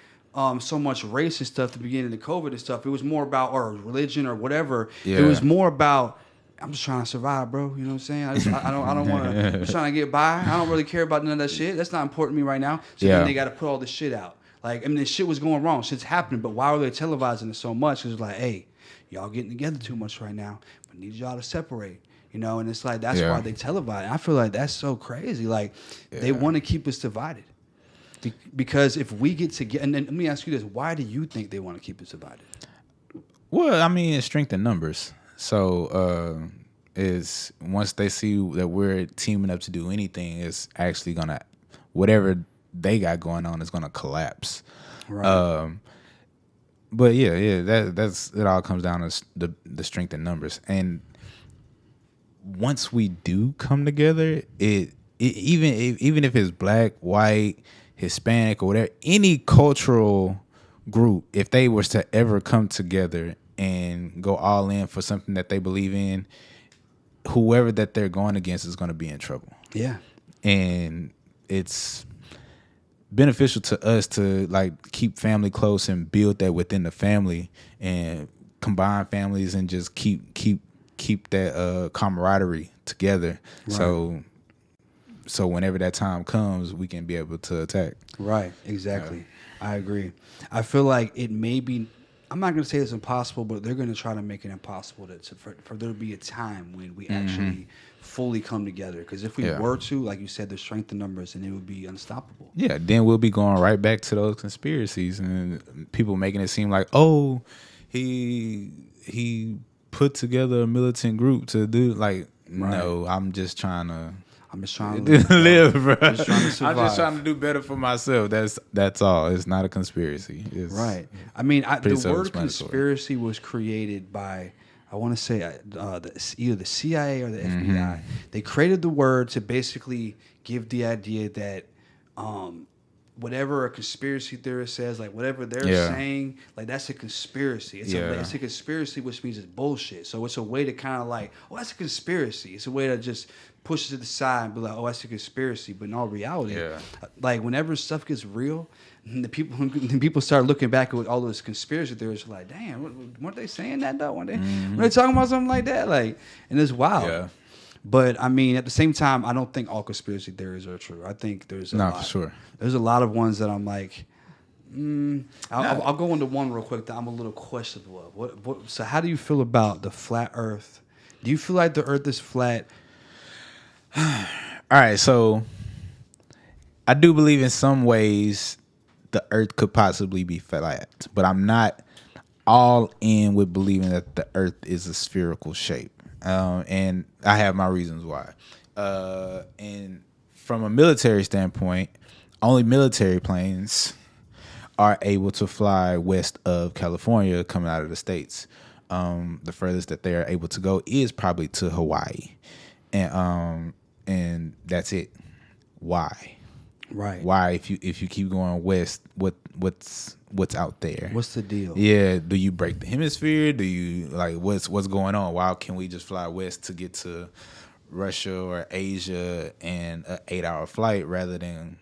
Speaker 1: so much race and stuff to begin in the COVID and stuff. It was more about or religion or whatever.
Speaker 2: Yeah.
Speaker 1: It was more about I'm just trying to survive, bro. You know what I'm saying? I don't want to. I'm just trying to get by. I don't really care about none of that shit. That's not important to me right now. So then they got to put all this shit out. Like I mean, this shit was going wrong. Shit's happening. But why are they televising it so much? Because it's like, hey, y'all getting together too much right now. But need y'all to separate. And it's like that's why they televise. I feel like that's so crazy. Like they want to keep us divided because if we get together, and then let me ask you this: why do you think they want to keep us divided?
Speaker 2: Well, I mean, it's strength in numbers. So is once they see that we're teaming up to do anything, it's actually gonna whatever they got going on is gonna collapse.
Speaker 1: Right.
Speaker 2: But that's it. All comes down to the strength in numbers and. Once we do come together, even if it's black, white, Hispanic, or whatever, any cultural group, if they was to ever come together and go all in for something that they believe in, whoever that they're going against is going to be in trouble.
Speaker 1: Yeah.
Speaker 2: And it's beneficial to us to like keep family close and build that within the family and combine families and just keep that camaraderie together. Right. So whenever that time comes, we can be able to attack.
Speaker 1: Right, exactly. I agree. I feel like it may be, I'm not going to say it's impossible, but they're going to try to make it impossible for there to be a time when we actually fully come together. Because if we were to, like you said, there's strength in numbers and it would be unstoppable. Yeah,
Speaker 2: then we'll be going right back to those conspiracies and people making it seem like, oh, he put together a militant group to do no, I'm just trying to live, bro. I'm just trying to do better for myself. That's all. It's not a conspiracy. It's
Speaker 1: right. I mean, the word conspiracy was created by I want to say either the CIA or the FBI. They created the word to basically give the idea that whatever a conspiracy theorist says, like whatever they're saying, like that's a conspiracy. It's a conspiracy, which means it's bullshit. So it's a way to kind of like, oh, that's a conspiracy. It's a way to just push it to the side and be like, oh, that's a conspiracy. But in all reality, like whenever stuff gets real, the people start looking back at all those conspiracy theorists, like, damn, weren't they saying that though? Weren't they talking about something like that? Like, and it's wild. Yeah. But I mean, at the same time, I don't think all conspiracy theories are true. I think there's a lot.
Speaker 2: For sure.
Speaker 1: There's a lot of ones that I'm like, I'll go into one real quick that I'm a little questionable of. So how do you feel about the flat Earth? Do you feel like the Earth is flat?
Speaker 2: All right, so I do believe in some ways the Earth could possibly be flat, but I'm not all in with believing that the Earth is a spherical shape. And I have my reasons why. And from a military standpoint, only military planes are able to fly west of California coming out of the States. The furthest that they are able to go is probably to Hawaii. And that's it. Why?
Speaker 1: Right.
Speaker 2: Why, if you keep going west, what's out there?
Speaker 1: What's the deal?
Speaker 2: Yeah. Do you break the hemisphere? Do you what's going on? Why can we just fly west to get to Russia or Asia in an 8-hour flight rather than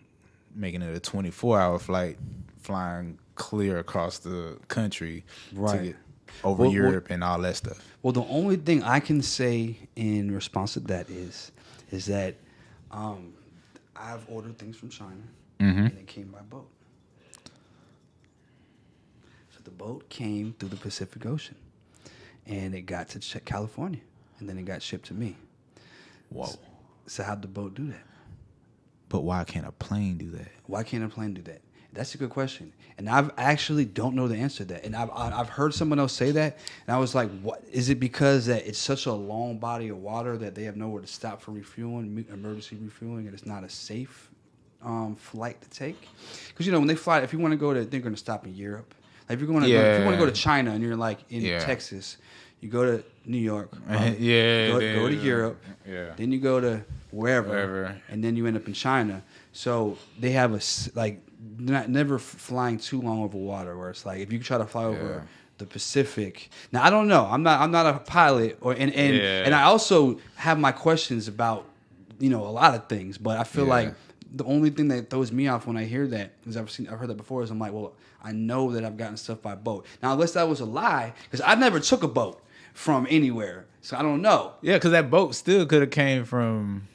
Speaker 2: making it a 24-hour flight, flying clear across the country to get over Europe and all that stuff.
Speaker 1: Well, the only thing I can say in response to that is that I've ordered things from China, and it came by boat. So the boat came through the Pacific Ocean, and it got to California, and then it got shipped to me.
Speaker 2: Whoa.
Speaker 1: So how'd the boat do that?
Speaker 2: But why can't a plane do that?
Speaker 1: Why can't a plane do that? That's a good question, and I actually don't know the answer to that. And I've heard someone else say that, and I was like, "What is it? Because that it's such a long body of water that they have nowhere to stop for refueling, emergency refueling, and it's not a safe flight to take? Because when they fly, if you want to go to, they're going to stop in Europe. Like if you want to go to China and you're like in Texas, you go to New York, go to Europe, then you go to wherever, and then you end up in China. So they have never flying too long over water, where it's like if you try to fly over the Pacific. Now I don't know. I'm not a pilot, and I also have my questions about a lot of things. But I feel like the only thing that throws me off when I hear that, because I've heard that before, is I'm like, well, I know that I've gotten stuff by boat. Now unless that was a lie, because I never took a boat from anywhere, so I don't know.
Speaker 2: Yeah, because that boat still could have came from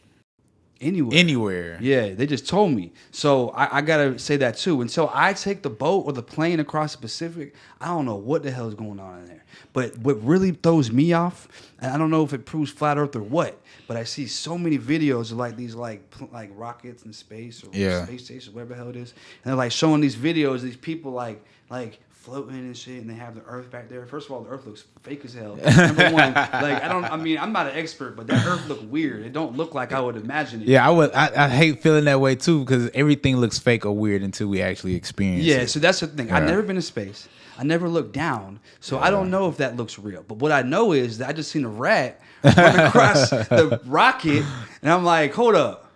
Speaker 2: anywhere.
Speaker 1: Yeah, they just told me. So I gotta say that too. Until I take the boat or the plane across the Pacific, I don't know what the hell is going on in there. But what really throws me off, and I don't know if it proves flat Earth or what, but I see so many videos of like these like rockets in space or space stations, whatever the hell it is, and they're like showing these videos of these people like floating and shit, and they have the Earth back there. First of all, the Earth looks fake as hell. Number one, I'm not an expert, but that Earth look weird. It don't look like I would imagine it.
Speaker 2: Yeah, I hate feeling that way too, because everything looks fake or weird until we actually experience it.
Speaker 1: Yeah, so that's the thing. I've never been to space. I never looked down, so I don't know if that looks real. But what I know is that I just seen a rat run across the rocket, and I'm like, hold up.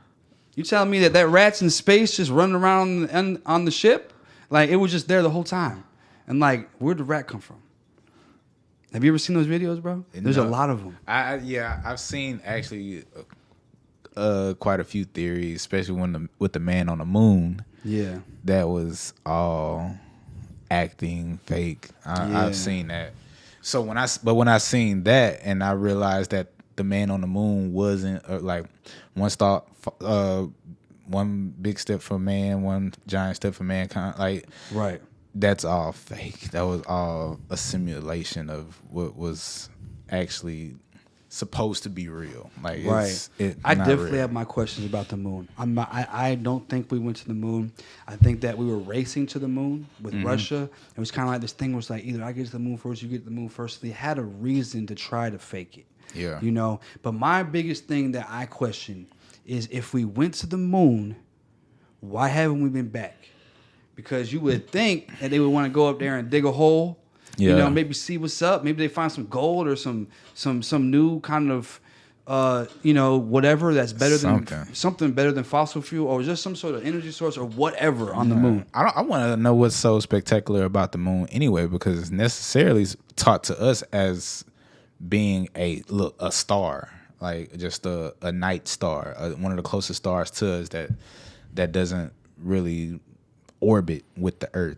Speaker 1: You telling me that rat's in space just running around on the ship? Like, it was just there the whole time. And like, where'd the rat come from? Have you ever seen those videos, bro? There's a lot of them.
Speaker 2: I've seen actually quite a few theories, especially with the man on the moon. Yeah, that was all acting fake. I've seen that. So when I seen that, and I realized that the man on the moon wasn't like one big step for man, one giant step for mankind. Like right. That's all fake. That was all a simulation of what was actually supposed to be real. Like, right.
Speaker 1: I definitely have my questions about the moon. I don't think we went to the moon. I think that we were racing to the moon with Russia. It was kind of like this thing was like, either I get to the moon first, you get to the moon first. They had a reason to try to fake it. Yeah. But my biggest thing that I question is, if we went to the moon, why haven't we been back? Because you would think that they would want to go up there and dig a hole, maybe see what's up. Maybe they find some gold or some new kind of, whatever that's better than something better than fossil fuel, or just some sort of energy source or whatever on the moon.
Speaker 2: I want to know what's so spectacular about the moon anyway, because it's necessarily taught to us as being a star, like just a night star, one of the closest stars to us that doesn't really orbit with the Earth.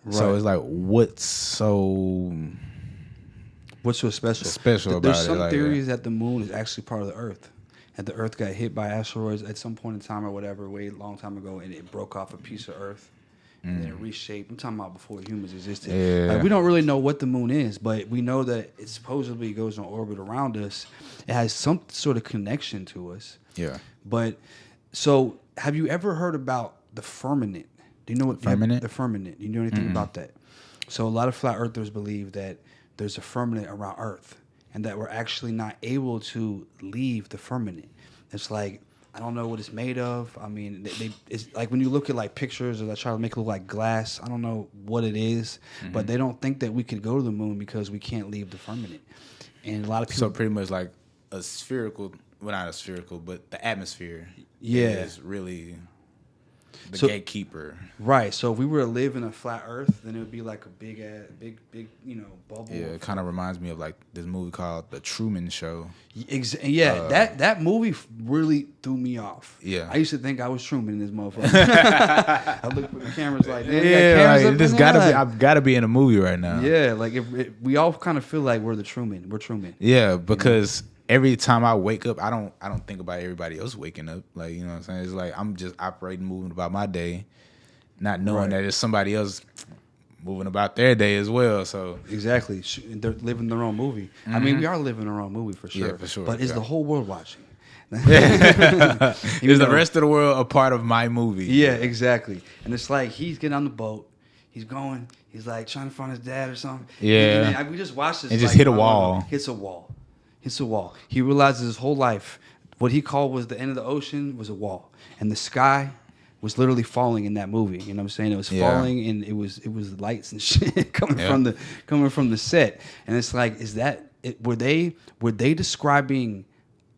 Speaker 2: Right. So it's like, what's so special about it?
Speaker 1: There's some theories that the moon is actually part of the Earth, and the Earth got hit by asteroids at some point in time or whatever, way long time ago, and it broke off a piece of Earth and then it reshaped. I'm talking about before humans existed. Yeah. Like, we don't really know what the moon is, but we know that it supposedly goes in orbit around us. It has some sort of connection to us. Yeah. But so, have you ever heard about the firmament? Do you know what
Speaker 2: firmament?
Speaker 1: The firmament? Do you know anything about that? So a lot of flat earthers believe that there's a firmament around Earth, and that we're actually not able to leave the firmament. It's like, I don't know what it's made of. I mean, it's like when you look at like pictures, or they try to make it look like glass. I don't know what it is, but they don't think that we could go to the moon because we can't leave the firmament. And a lot of people.
Speaker 2: So pretty much like a spherical, well, not a spherical, but the atmosphere is really The
Speaker 1: So,
Speaker 2: gatekeeper.
Speaker 1: right. So if we were to live in a flat Earth, then it would be like a big, bubble.
Speaker 2: Yeah, it kind of reminds me of like this movie called The Truman Show.
Speaker 1: Yeah, that movie really threw me off.
Speaker 2: Yeah.
Speaker 1: I used to think I was Truman in this motherfucker. I looked for the cameras like, damn,
Speaker 2: I've got to be in a movie right now.
Speaker 1: Yeah, like if we all kind of feel like we're the Truman. We're Truman.
Speaker 2: Yeah, because every time I wake up, I don't think about everybody else waking up. Like, you know what I'm saying? It's like I'm just operating, moving about my day, not knowing that it's somebody else moving about their day as well. So
Speaker 1: exactly, they're living their own movie. I mean, we are living our own movie for sure.
Speaker 2: Yeah, for sure.
Speaker 1: But is the whole world watching?
Speaker 2: Is the rest of the world a part of my movie?
Speaker 1: Yeah, exactly. And it's like he's getting on the boat. He's going. He's like trying to find his dad or something.
Speaker 2: Yeah.
Speaker 1: And then, we just watched this.
Speaker 2: And just hit a wall.
Speaker 1: Hits a wall. Hits a wall. He realizes his whole life, what he called was the end of the ocean was a wall, and the sky was literally falling in that movie. You know what I'm saying? It was falling, and it was lights and shit coming from the set. And it's like, were they describing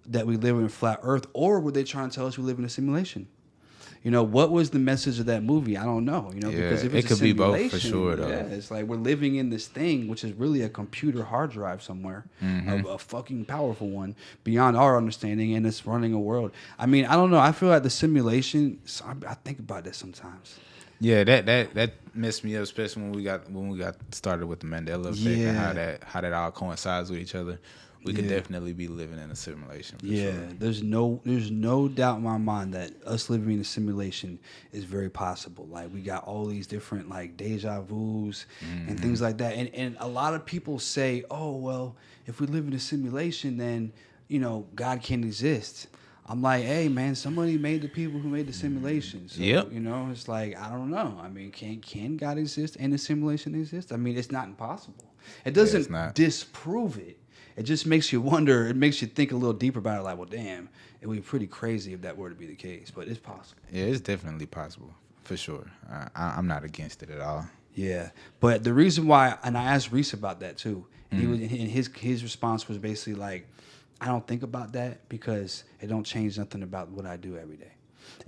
Speaker 1: that we live in a flat Earth, or were they trying to tell us we live in a simulation? You know, what was the message of that movie? I don't know. You know, because if it's
Speaker 2: it could be both for sure. Though.
Speaker 1: Yeah, it's like we're living in this thing, which is really a computer hard drive somewhere, a fucking powerful one beyond our understanding, and it's running a world. I mean, I don't know. I feel like the simulation. I think about that sometimes.
Speaker 2: Yeah, that messed me up, especially when we got started with the Mandela effect and how that all coincides with each other. We could definitely be living in a simulation. For sure.
Speaker 1: There's no doubt in my mind that us living in a simulation is very possible. Like we got all these different like deja vus and things like that. And a lot of people say, oh well, if we live in a simulation, then God can't exist. I'm like, hey man, somebody made the people who made the simulation. So, it's like I don't know. I mean, can God exist and the simulation exist? I mean, it's not impossible. It doesn't disprove it. It just makes you wonder. It makes you think a little deeper about it. Like, well, damn, it would be pretty crazy if that were to be the case. But it's possible.
Speaker 2: Yeah, it's definitely possible for sure. I'm not against it at all.
Speaker 1: Yeah, but the reason why, and I asked Reese about that too. He was, and his response was basically like, I don't think about that because it don't change nothing about what I do every day.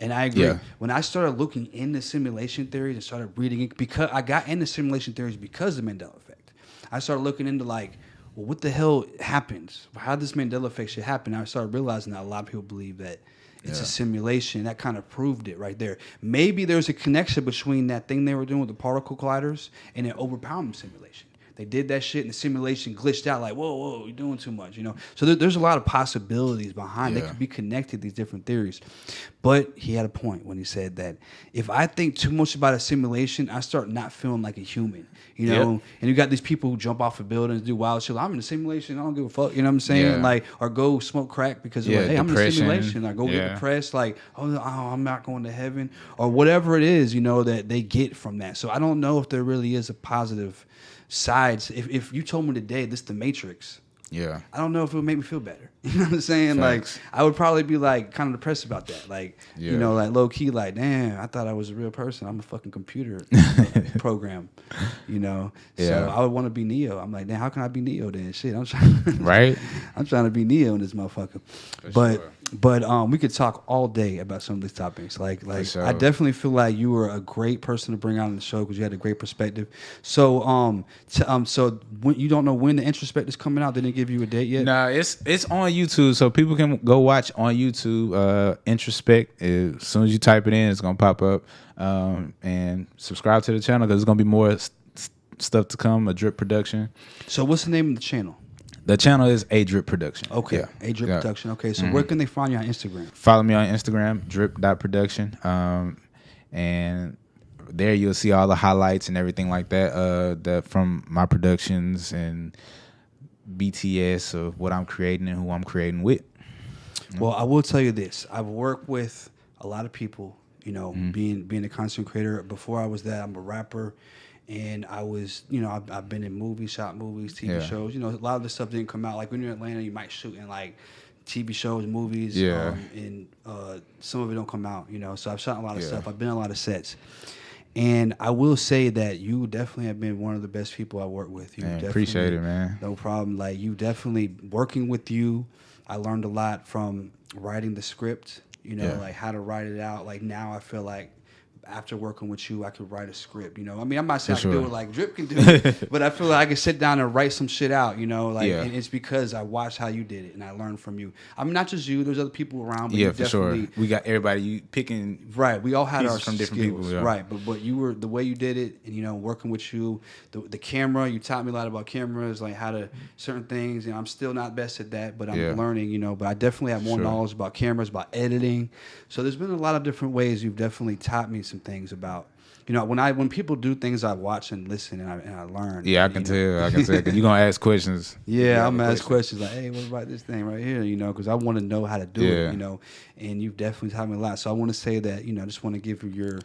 Speaker 1: And I agree. Yeah. When I started looking into simulation theories and started reading it, because I got into simulation theories because of the Mandela effect. I started looking into like, well, what the hell happens? How did this Mandela effect shit happen? I started realizing that a lot of people believe that it's a simulation. That kind of proved it right there. Maybe there's a connection between that thing they were doing with the particle colliders and an overpowerment simulation. They did that shit and the simulation glitched out like, whoa, you're doing too much, So there's a lot of possibilities behind. They could be connected, these different theories. But he had a point when he said that if I think too much about a simulation, I start not feeling like a human, And you got these people who jump off of buildings, do wild shit. I'm in a simulation. I don't give a fuck. You know what I'm saying?
Speaker 2: Yeah.
Speaker 1: Like, or go smoke crack because they're like, hey, I'm in a simulation. Or go get depressed. Like, oh, I'm not going to heaven. Or whatever it is, that they get from that. So I don't know if there really is a positive sides. If you told me today this is the Matrix, I don't know if it would make me feel better. You know what I'm saying? Facts. Like I would probably be like kind of depressed about that. Like like low key, like damn, I thought I was a real person. I'm a fucking computer program. So I would want to be Neo. I'm like, damn, how can I be Neo then? Shit, I'm trying.
Speaker 2: Right.
Speaker 1: I'm trying to be Neo in this motherfucker. But we could talk all day about some of these topics. Like sure. I definitely feel like you were a great person to bring out on the show because you had a great perspective. So so when, you don't know when the Introspect is coming out? They didn't give you a date yet?
Speaker 2: No, it's on YouTube, so people can go watch on YouTube. Introspect. As soon as you type it in, it's gonna pop up. And subscribe to the channel because there's gonna be more stuff to come. A drip production.
Speaker 1: So what's the name of the channel?
Speaker 2: The channel is A Drip Production.
Speaker 1: Okay, A Drip Production. Okay, so where can they find you on Instagram?
Speaker 2: Follow me on Instagram, drip.production. And there you'll see all the highlights and everything like that from my productions and BTS of what I'm creating and who I'm creating with.
Speaker 1: Well, I will tell you this. I've worked with a lot of people, being a content creator. Before I was that, I'm a rapper. And I was, I've been in movies, shot movies, TV shows. A lot of the stuff didn't come out. Like when you're in Atlanta, you might shoot in like TV shows, movies, and some of it don't come out. So I've shot a lot of stuff. I've been on a lot of sets, and I will say that you definitely have been one of the best people I worked with. You
Speaker 2: appreciate it, man.
Speaker 1: No problem. Like you definitely working with you. I learned a lot from writing the script. Like how to write it out. Like now I feel like after working with you, I could write a script. You know, I mean, I'm not saying I
Speaker 2: For
Speaker 1: can do
Speaker 2: sure.
Speaker 1: it like Drip can do it, but I feel like I can sit down and write some shit out. You know, like,
Speaker 2: Yeah.
Speaker 1: and it's because I watched how you did it and I learned from you. I mean, not just you. There's other people around. But
Speaker 2: Yeah,
Speaker 1: you
Speaker 2: for sure.
Speaker 1: definitely,
Speaker 2: We got everybody you picking.
Speaker 1: right. We all had our
Speaker 2: pieces from different
Speaker 1: skills,
Speaker 2: people, yeah.
Speaker 1: right? But you were the way you did it, and you know, working with you, the camera. You taught me a lot about cameras, like how to certain things. You know, I'm still not best at that, but I'm
Speaker 2: Yeah.
Speaker 1: learning. You know, but I definitely have more
Speaker 2: Sure.
Speaker 1: knowledge about cameras, about editing. So there's been a lot of different ways you've definitely taught me some things about. You know, when people do things, I watch and listen and I learn.
Speaker 2: Yeah, I
Speaker 1: you
Speaker 2: can
Speaker 1: know?
Speaker 2: tell. I can tell. Cause you gonna ask questions.
Speaker 1: Yeah, I'm
Speaker 2: gonna
Speaker 1: gonna ask questions like, "Hey, what about this thing right here?" You know, because I want to know how to do it.
Speaker 2: Yeah.
Speaker 1: You know, and you've definitely taught me a lot. So I want to say that, you know, I just want to give you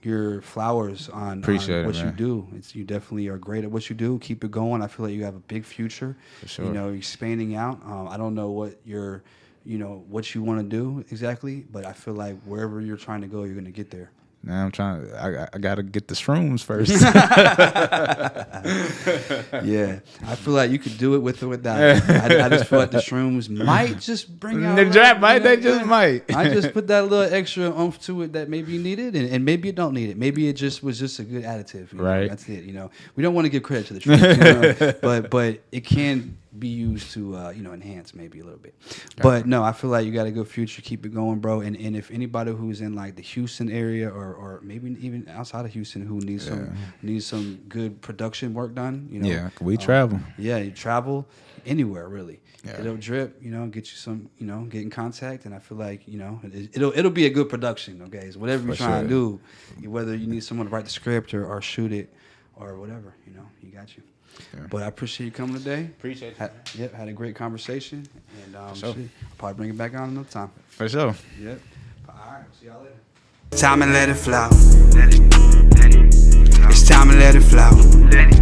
Speaker 1: your flowers on
Speaker 2: Appreciate
Speaker 1: what
Speaker 2: it,
Speaker 1: you
Speaker 2: man.
Speaker 1: do. You definitely are great at what you do. Keep it going. I feel like you have a big future.
Speaker 2: For sure.
Speaker 1: You know, expanding out. I don't know what what you want to do exactly, but I feel like wherever you're trying to go, you're gonna get there.
Speaker 2: Now I'm trying. I gotta get the shrooms first.
Speaker 1: Yeah, I feel like you could do it with or without it. I just feel like the shrooms might just bring out
Speaker 2: The
Speaker 1: a
Speaker 2: drop
Speaker 1: little,
Speaker 2: might.
Speaker 1: you know,
Speaker 2: They just might.
Speaker 1: I just put that little extra oomph to it that maybe you needed, and maybe you don't need it. Maybe it just was just a good additive. You know?
Speaker 2: Right.
Speaker 1: That's it. You know, we don't want to give credit to the shrooms, you know? but it can be used to enhance maybe a little bit. But no, I feel like you got a good future. Keep it going, bro. And if anybody who's in like the Houston area or maybe even outside of Houston who needs some good production work done, you know.
Speaker 2: Yeah, we travel.
Speaker 1: Yeah, you travel anywhere really.
Speaker 2: Yeah.
Speaker 1: It'll drip, you know, get you some, you know, get in contact, and I feel like, you know, it'll be a good production. Okay, so whatever you're
Speaker 2: For
Speaker 1: trying
Speaker 2: sure.
Speaker 1: to do, whether you need someone to write the script or shoot it or whatever, you know, you got you.
Speaker 2: Yeah.
Speaker 1: But I appreciate you coming today.
Speaker 2: Appreciate you.
Speaker 1: Had a great conversation, and
Speaker 2: sure.
Speaker 1: shit, I'll probably bring it back on another time.
Speaker 2: For sure.
Speaker 1: Yep. All right, see y'all later.
Speaker 3: Time to let it flow. It's time to let it flow.